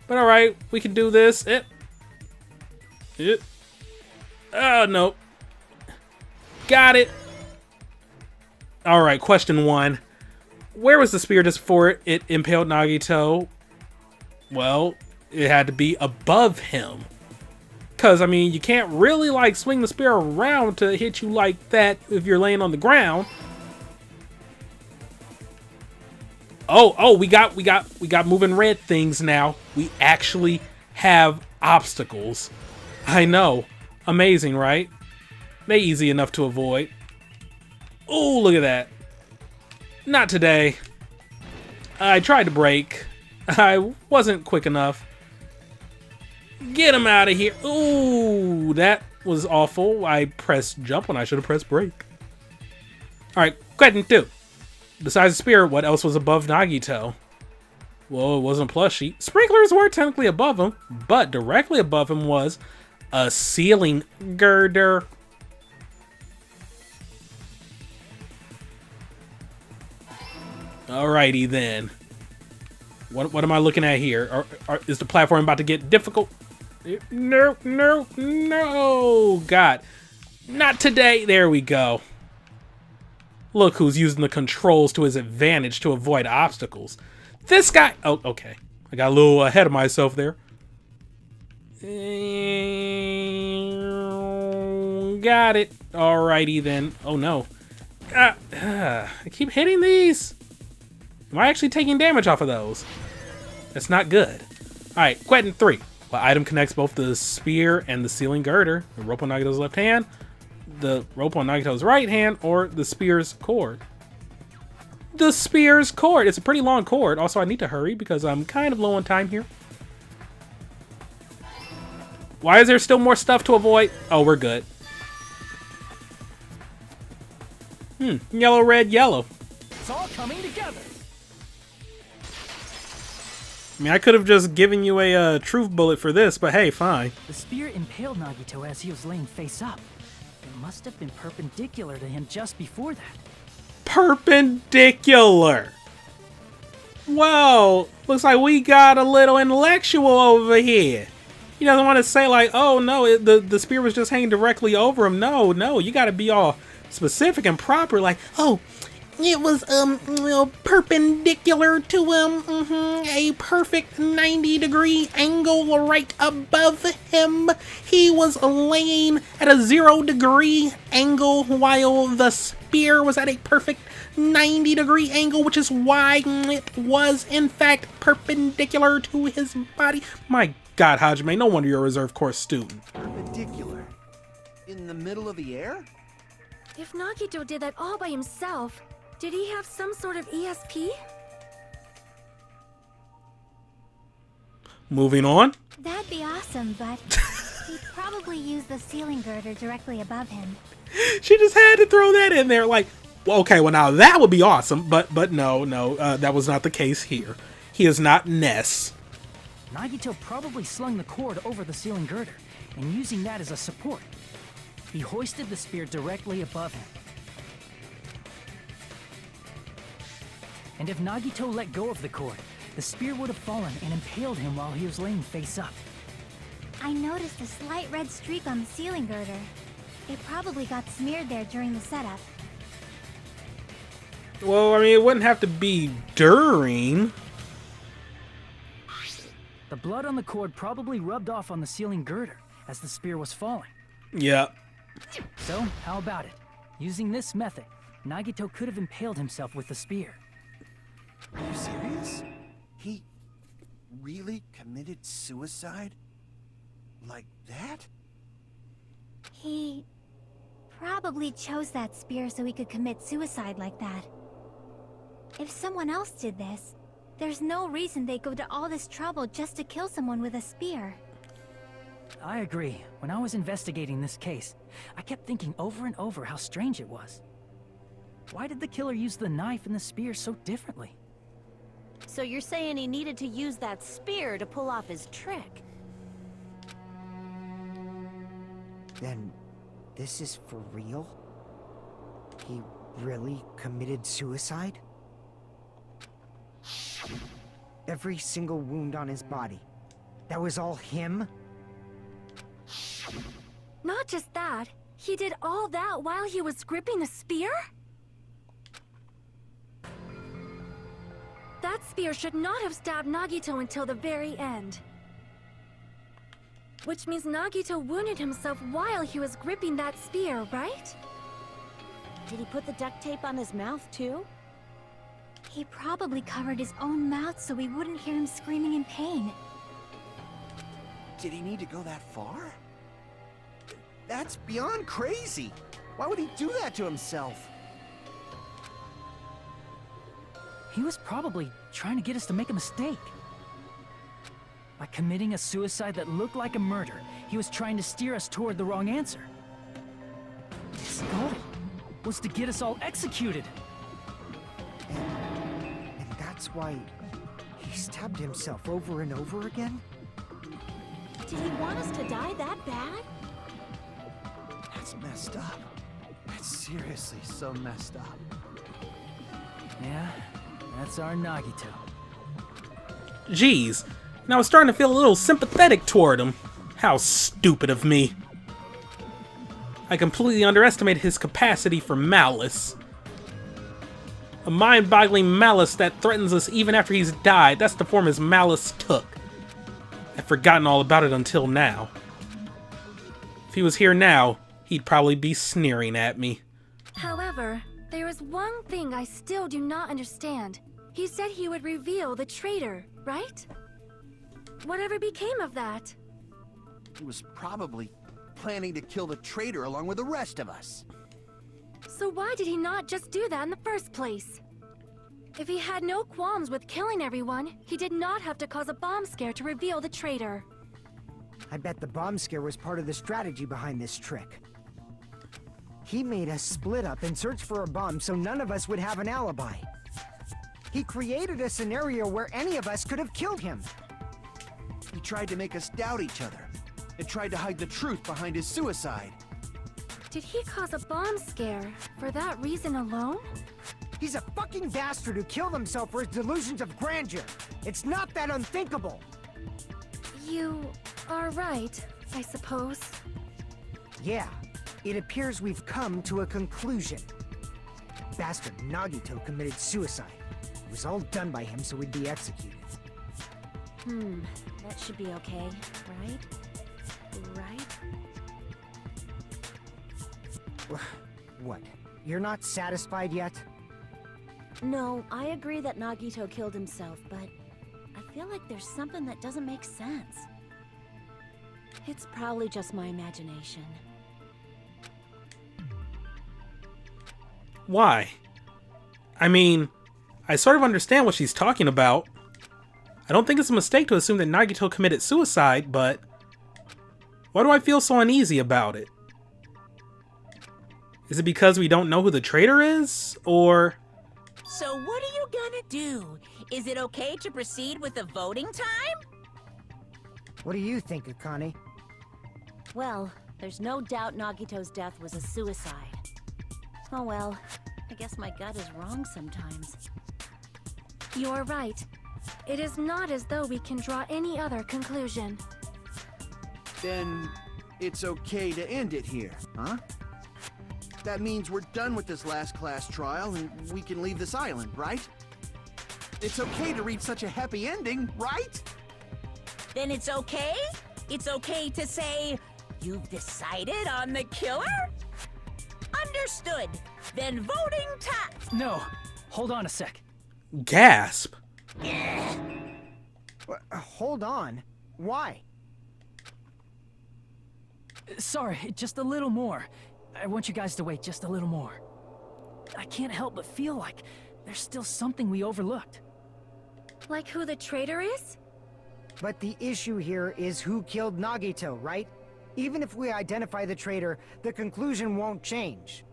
But alright, we can do this. Oh, no. Got it. Alright, question 1. Where was the spear just before it impaled Nagito? Well, it had to be above him. Because, I mean, you can't really, like, swing the spear around to hit you like that if you're laying on the ground. Oh, we got moving red things now. We actually have obstacles. I know. Amazing, right? They easy enough to avoid. Oh, look at that. Not today. I tried to break. I wasn't quick enough. Get him out of here. Ooh, that was awful. I pressed jump when I should have pressed break. Alright, question 2. Besides the spear, what else was above Nagito? Well, it wasn't a plushie. Sprinklers were technically above him, but directly above him was a ceiling girder. Alrighty then. What am I looking at here? Is the platform about to get difficult? No. God. Not today. There we go. Look who's using the controls to his advantage to avoid obstacles. This guy... Oh, okay. I got a little ahead of myself there. Got it. Alrighty then. Oh no. I keep hitting these. Am I actually taking damage off of those? That's not good. Alright, question 3. What item connects both the spear and the sealing girder? The rope on Nagito's left hand, the rope on Nagito's right hand, or the spear's cord? The spear's cord! It's a pretty long cord. Also, I need to hurry because I'm kind of low on time here. Why is there still more stuff to avoid? Oh, we're good. Yellow, red, yellow. It's all coming together. I mean, I could have just given you a truth bullet for this, but hey, fine. The spear impaled Nagito as he was laying face up. It must have been perpendicular to him just before that. Perpendicular! Whoa, looks like we got a little intellectual over here. He doesn't want to say like, oh no, the spear was just hanging directly over him. No, you gotta be all specific and proper, like, oh, it was perpendicular to him, a perfect 90-degree angle right above him. He was laying at a 0-degree angle while the spear was at a perfect 90-degree angle, which is why it was in fact perpendicular to his body. My God, Hajime, no wonder you're a reserve course student. Perpendicular? In the middle of the air? If Nagito did that all by himself, did he have some sort of ESP? Moving on. That'd be awesome, but he'd probably use the ceiling girder directly above him. She just had to throw that in there, like, well, okay, well now that would be awesome, but no, that was not the case here. He is not Ness. Nagito probably slung the cord over the ceiling girder, and using that as a support, he hoisted the spear directly above him. And if Nagito let go of the cord, the spear would have fallen and impaled him while he was laying face up. I noticed a slight red streak on the ceiling girder. It probably got smeared there during the setup. Well, I mean, it wouldn't have to be during. The blood on the cord probably rubbed off on the ceiling girder as the spear was falling. Yeah. So, how about it? Using this method, Nagito could have impaled himself with the spear. Are you serious? He really committed suicide? Like that? He probably chose that spear so he could commit suicide like that. If someone else did this, there's no reason they'd go to all this trouble just to kill someone with a spear. I agree. When I was investigating this case, I kept thinking over and over how strange it was. Why did the killer use the knife and the spear so differently? So you're saying he needed to use that spear to pull off his trick? Then, this is for real? He really committed suicide? Every single wound on his body, that was all him? Not just that, he did all that while he was gripping the spear? That spear should not have stabbed Nagito until the very end. Which means Nagito wounded himself while he was gripping that spear, right? Did he put the duct tape on his mouth too? He probably covered his own mouth so we wouldn't hear him screaming in pain. Did he need to go that far? That's beyond crazy. Why would he do that to himself? He was probably trying to get us to make a mistake. By committing a suicide that looked like a murder, he was trying to steer us toward the wrong answer. His goal was to get us all executed. And that's why he stabbed himself over and over again? Did he want us to die that bad? That's messed up. That's seriously so messed up. Yeah, that's our Nagito. Jeez. And I was starting to feel a little sympathetic toward him. How stupid of me. I completely underestimated his capacity for malice. A mind-boggling malice that threatens us even after he's died. That's the form his malice took. I'd forgotten all about it until now. If he was here now, he'd probably be sneering at me. However, There is one thing I still do not understand. He said he would reveal the traitor, right? Whatever became of that? He was probably planning to kill the traitor along with the rest of us. So why did he not just do that in the first place? If he had no qualms with killing everyone, he did not have to cause a bomb scare to reveal the traitor. I bet the bomb scare was part of the strategy behind this trick. He made us split up and search for a bomb so none of us would have an alibi. He created a scenario where any of us could have killed him. He tried to make us doubt each other and tried to hide the truth behind his suicide. Did he cause a bomb scare for that reason alone? He's a fucking bastard who killed himself for his delusions of grandeur. It's not that unthinkable. You are right, I suppose. Yeah, it appears we've come to a conclusion. Bastard Nagito committed suicide. It was all done by him so he'd be executed. That should be okay, right? Right? What? You're not satisfied yet? No, I agree that Nagito killed himself, but I feel like there's something that doesn't make sense. It's probably just my imagination. Why? I mean, I sort of understand what she's talking about. I don't think it's a mistake to assume that Nagito committed suicide, but why do I feel so uneasy about it? Is it because we don't know who the traitor is, or... So what are you gonna do? Is it okay to proceed with the voting time? What do you think, Akane? Well, there's no doubt Nagito's death was a suicide. Oh well, I guess my gut is wrong sometimes. You're right. It is not as though we can draw any other conclusion. Then it's okay to end it here, huh? That means we're done with this last class trial and we can leave this island, right? It's okay to reach such a happy ending, right? Then it's okay? It's okay to say, you've decided on the killer? Understood. Then voting time. No, hold on a sec. Gasp. Hold on. Why? Sorry, just a little more. I want you guys to wait just a little more. I can't help but feel like there's still something we overlooked. Like who the traitor is? But the issue here is who killed Nagito, right? Even if we identify the traitor, the conclusion won't change.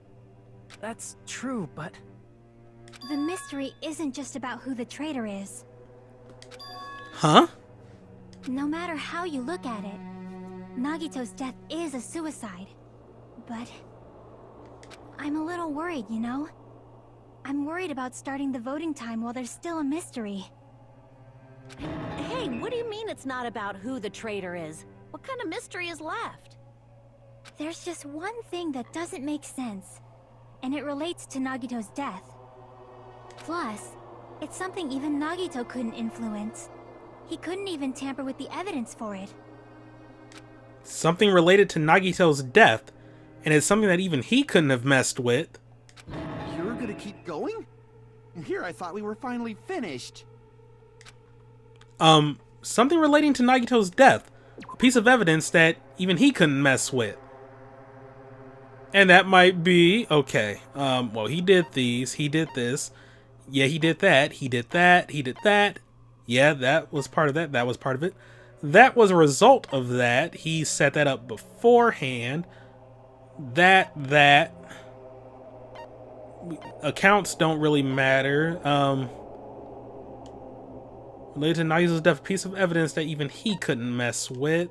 That's true, but... The mystery isn't just about who the traitor is. Huh? No matter how you look at it, Nagito's death is a suicide. But... I'm a little worried, you know? I'm worried about starting the voting time while there's still a mystery. Hey, what do you mean it's not about who the traitor is? What kind of mystery is left? There's just one thing that doesn't make sense, and it relates to Nagito's death. Plus, it's something even Nagito couldn't influence. He couldn't even tamper with the evidence for it. Something related to Nagito's death, and it's something that even he couldn't have messed with. You're gonna keep going? And here I thought we were finally finished. Something relating to Nagito's death. A piece of evidence that even he couldn't mess with. And that might be, okay, well, he did these, he did this. Yeah, he did that, he did that, he did that. Yeah, that was part of that, that was part of it. That was a result of that. He set that up beforehand. That. Accounts don't really matter. Related to Nagito's death, a piece of evidence that even he couldn't mess with.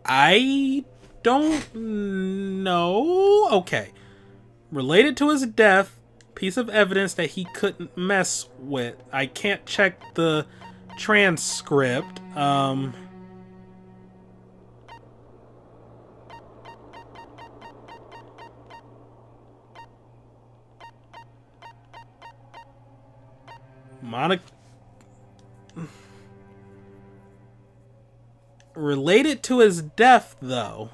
I don't know. Okay. Related to his death, piece of evidence that he couldn't mess with. I can't check the transcript. Related to his death, though.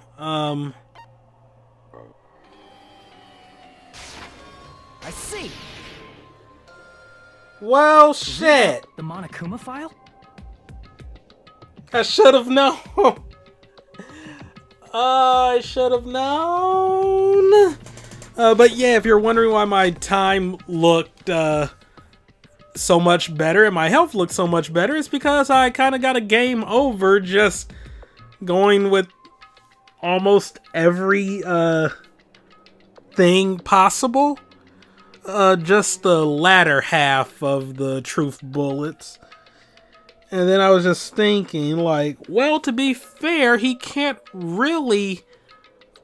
Well, Isn't shit. that the Monokuma file? I should have known. I should have known. But yeah, if you're wondering why my time looked so much better and my health looked so much better, it's because I kind of got a game over just going with almost every thing possible. Just the latter half of the truth bullets. And then I was just thinking, like, well, to be fair, he can't really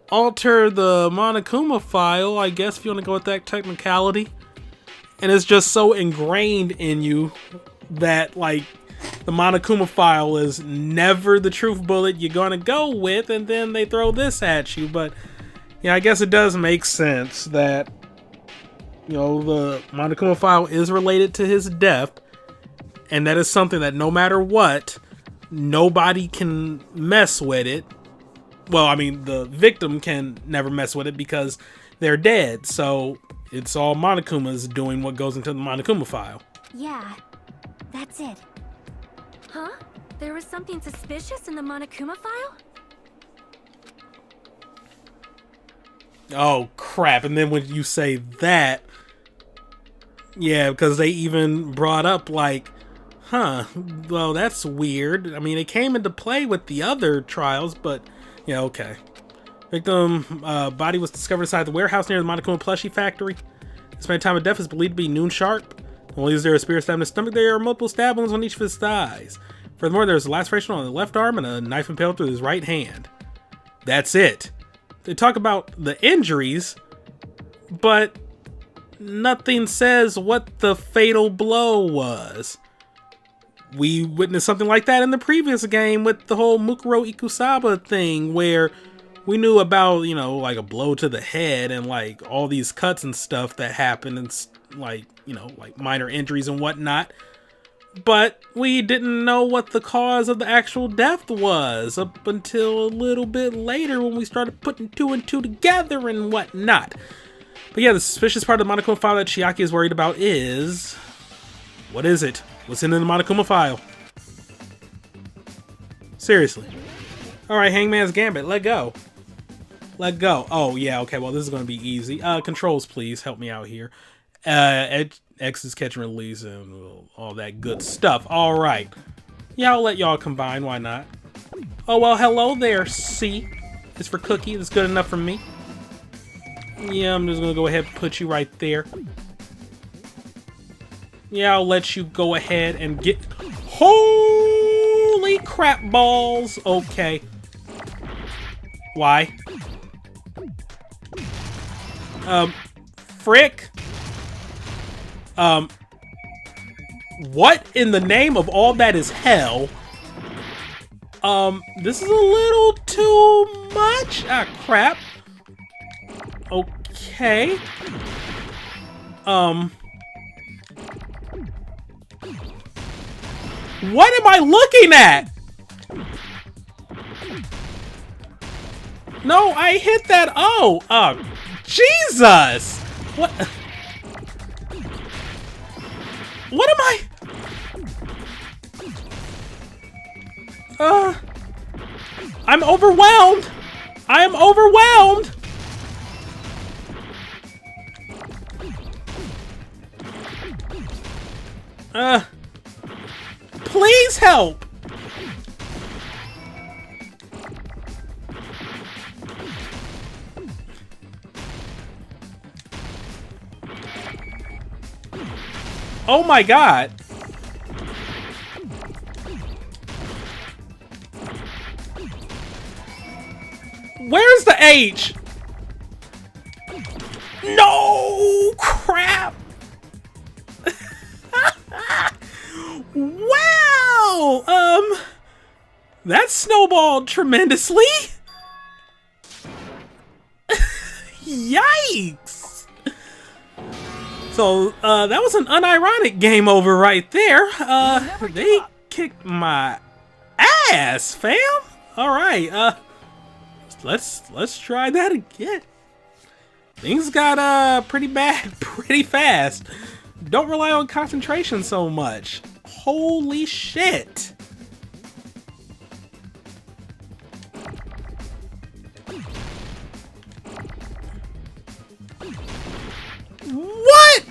alter the Monokuma file, I guess, if you want to go with that technicality. And it's just so ingrained in you that, like, the Monokuma file is never the truth bullet you're going to go with, and then they throw this at you. But, yeah, I guess it does make sense that, you know, the Monokuma file is related to his death. And that is something that no matter what, nobody can mess with it. Well, I mean, the victim can never mess with it because they're dead. So it's all Monokumas doing what goes into the Monokuma file. Yeah, that's it. Huh? There was something suspicious in the Monokuma file? Oh, crap. And then when you say that, yeah, because they even brought up, like, well, that's weird. I mean, it came into play with the other trials, but yeah, okay. Victim body was discovered inside the warehouse near the Monokuma plushie factory. Estimated time of death is believed to be noon sharp. Not only is there a spear stabbed in his stomach, there are multiple stab wounds on each of his thighs. Furthermore, there's a laceration on the left arm and a knife impaled through his right hand. That's it. They talk about the injuries, but nothing says what the fatal blow was. We witnessed something like that in the previous game with the whole Mukuro Ikusaba thing, where we knew about, you know, like a blow to the head and like all these cuts and stuff that happened and like, you know, like minor injuries and whatnot. But we didn't know what the cause of the actual death was up until a little bit later when we started putting two and two together and whatnot. But yeah, the suspicious part of the Monokuma file that Chiaki is worried about is... what is it? What's in the Monokuma file? Seriously. Alright, Hangman's Gambit, let go. Let go. Oh, yeah, okay, well, this is going to be easy. Controls, please, help me out here. X is catch and release and all that good stuff. Alright. Yeah, I'll let y'all combine, why not? Oh, well, hello there, C. It's for Cookie, that's good enough for me. Yeah, I'm just going to go ahead and put you right there. Yeah, I'll let you go ahead and get... holy crap balls! Okay. Why? Frick? What in the name of all that is hell? This is a little too much? Ah, crap. Okay. What am I looking at? No, I hit that. Oh, Jesus! What? What am I? I'm overwhelmed. I am overwhelmed. Please help. Oh my God. Where's the H? No crap. Wow. That snowballed tremendously. Yikes. So, that was an unironic game over right there. They kicked my ass, fam. All right, let's try that again. Things got pretty bad pretty fast. Don't rely on concentration so much. Holy shit. What?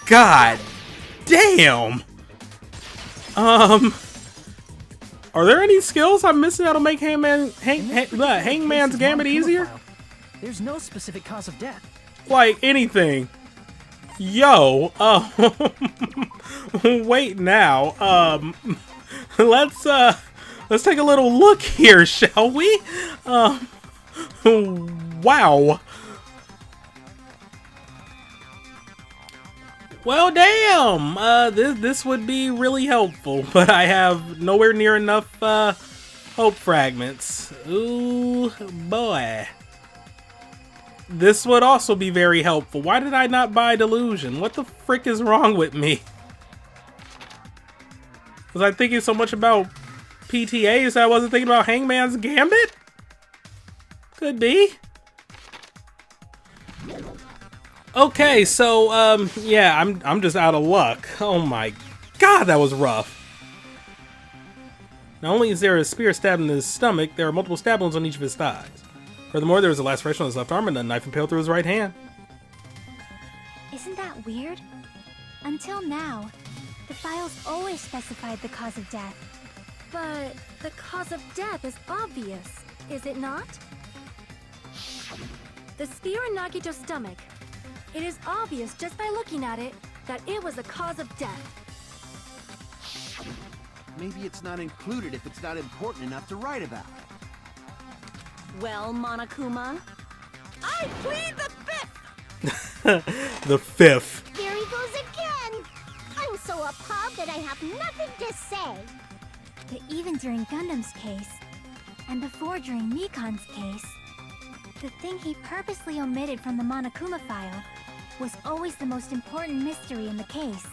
God damn. Are there any skills I'm missing that'll make Hangman's Gambit easier? There's no specific cause of death. Like anything. Yo, wait now. Let's take a little look here, shall we? Wow. Well, damn. This would be really helpful, but I have nowhere near enough hope fragments. Ooh, boy. This would also be very helpful. Why did I not buy Delusion? What the frick is wrong with me? Was I thinking so much about PTAs that I wasn't thinking about Hangman's Gambit? Could be. Okay, so yeah, I'm just out of luck. Oh my god, that was rough. Not only is there a spear stabbed in his stomach, there are multiple stab wounds on each of his thighs. Furthermore, there was a laceration on his left arm and a knife impaled through his right hand. Isn't that weird? Until now, the files always specified the cause of death. But the cause of death is obvious, is it not? The spear in Nagito's stomach. It is obvious just by looking at it that it was the cause of death. Maybe it's not included if it's not important enough to write about. Well, Monokuma, I plead the fifth! The fifth. There he goes again! I'm so appalled that I have nothing to say. But even during Gundam's case, and before during Mikan's case, the thing he purposely omitted from the Monokuma file was always the most important mystery in the case.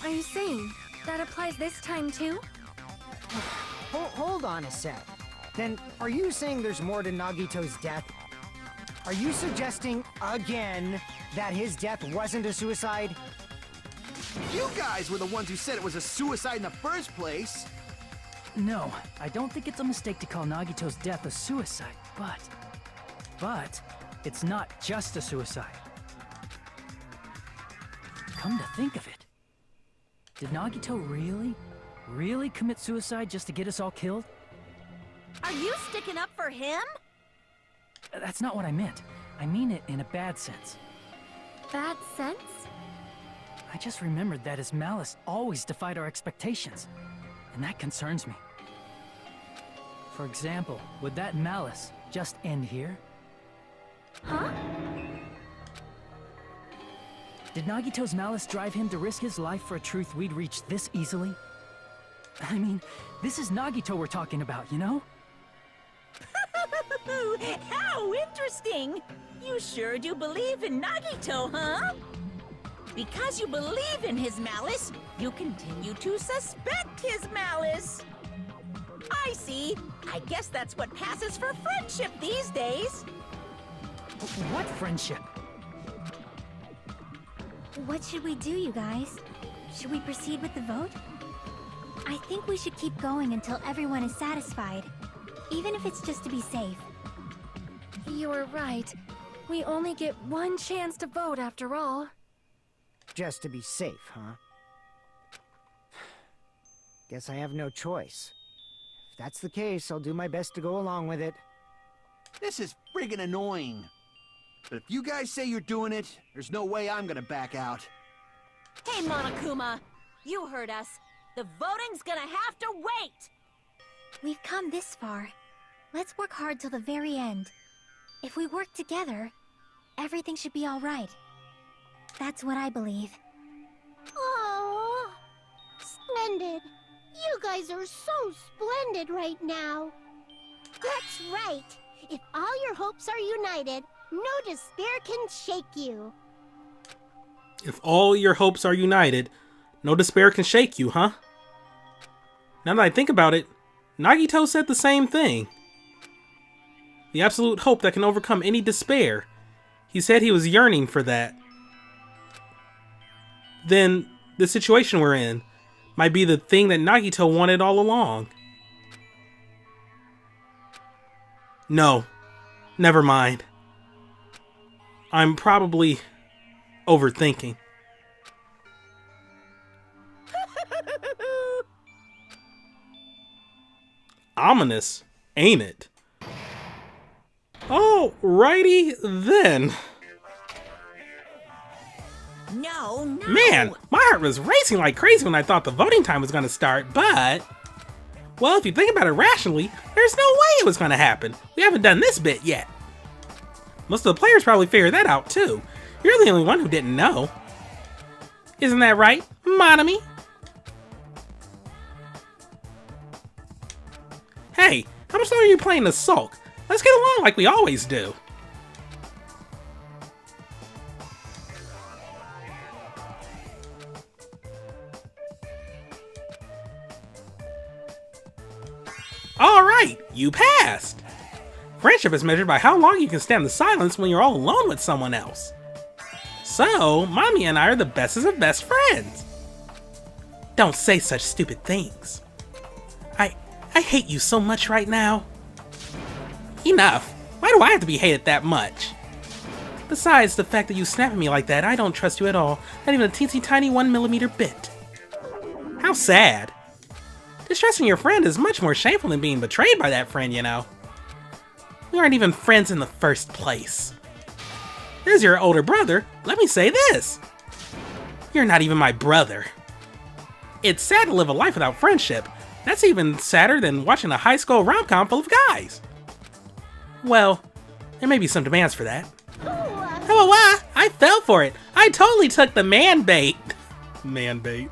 Are you saying that applies this time too? Hold on a sec. Then, are you saying there's more to Nagito's death? Are you suggesting, again, that his death wasn't a suicide? You guys were the ones who said it was a suicide in the first place. No, I don't think it's a mistake to call Nagito's death a suicide, but it's not just a suicide. Come to think of it, did Nagito really commit suicide just to get us all killed? are you sticking up for him? That's not what I meant. I mean it in a bad sense. Bad sense? I just remembered that his malice always defied our expectations, and that concerns me. For example, would that malice just end here? Huh? Did Nagito's malice drive him to risk his life for a truth we'd reach this easily? I mean, this is Nagito we're talking about, you know? How interesting! You sure do believe in Nagito, huh? Because you believe in his malice, you continue to suspect his malice. I see. I guess that's what passes for friendship these days. What friendship? What should we do, you guys? Should we proceed with the vote? I think we should keep going until everyone is satisfied, even if it's just to be safe. You're right. We only get one chance to vote after all. Just to be safe, huh? Guess I have no choice. If that's the case, I'll do my best to go along with it. This is friggin' annoying. But if you guys say you're doing it, there's no way I'm gonna back out. Hey, Monokuma! You heard us. The voting's gonna have to wait! We've come this far. Let's work hard till the very end. If we work together, everything should be all right. That's what I believe. Oh, splendid. You guys are so splendid right now. That's right. If all your hopes are united, no despair can shake you. If all your hopes are united, no despair can shake you, huh? Now that I think about it, Nagito said the same thing. The absolute hope that can overcome any despair. He said he was yearning for that. Then, the situation we're in might be the thing that Nagito wanted all along. No, never mind. I'm probably overthinking. Ominous, ain't it? Alrighty then. No. Man, my heart was racing like crazy when I thought the voting time was gonna start, but... well, if you think about it rationally, there's no way it was gonna happen. We haven't done this bit yet. Most of the players probably figured that out too. You're the only one who didn't know. Isn't that right, Monami? Hey, how much longer are you playing the sulk? Let's get along like we always do. Alright, you passed! Friendship is measured by how long you can stand the silence when you're all alone with someone else. So, Mommy and I are the bestest of best friends. Don't say such stupid things. I hate you so much right now. Enough. Why do I have to be hated that much? Besides, the fact that you snap at me like that, I don't trust you at all. Not even a teensy tiny 1mm bit. How sad. Distrusting your friend is much more shameful than being betrayed by that friend, you know. We aren't even friends in the first place. As your older brother, let me say this. You're not even my brother. It's sad to live a life without friendship. That's even sadder than watching a high school rom-com full of guys. Well, there may be some demands for that. Oh, I fell for it. I totally took the man bait. Man bait.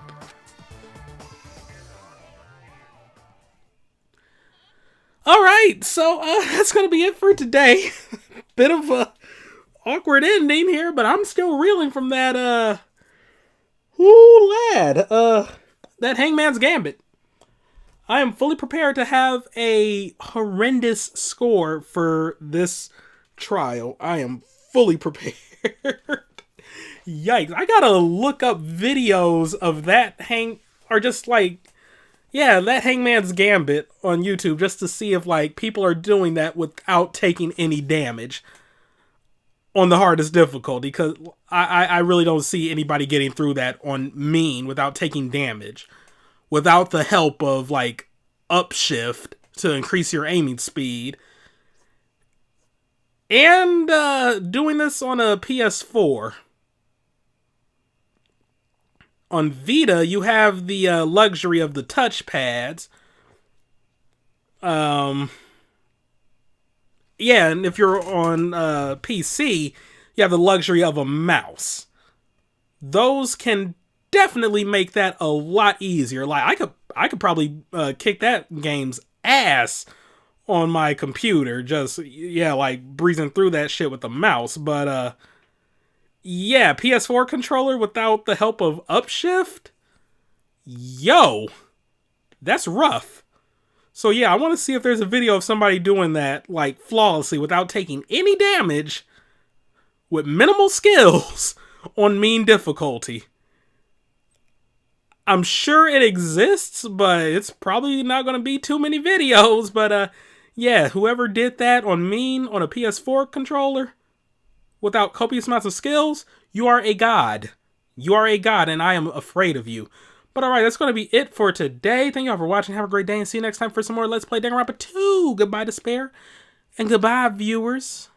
Alright, so that's gonna be it for today. Bit of a awkward ending here, but I'm still reeling from that, that Hangman's Gambit. I am fully prepared to have a horrendous score for this trial. I am fully prepared. Yikes. I gotta look up videos of that that Hangman's Gambit on YouTube just to see if, like, people are doing that without taking any damage on the hardest difficulty, because I really don't see anybody getting through that on mean without taking damage. Without the help of, like, upshift to increase your aiming speed. And doing this on a PS4. On Vita, you have the luxury of the touchpads. Yeah, and if you're on PC, you have the luxury of a mouse. Those can definitely make that a lot easier. Like, I could probably kick that game's ass on my computer. Just, like, breezing through that shit with the mouse. But, Yeah, PS4 controller without the help of upshift? Yo, that's rough. So yeah, I want to see if there's a video of somebody doing that, like, flawlessly without taking any damage with minimal skills on mean difficulty. I'm sure it exists, but it's probably not going to be too many videos. But yeah, whoever did that on mean on a PS4 controller without copious amounts of skills, you are a god. You are a god, and I am afraid of you. But alright, that's going to be it for today. Thank you all for watching. Have a great day, and see you next time for some more Let's Play Danganronpa 2. Goodbye, Despair, and goodbye, viewers.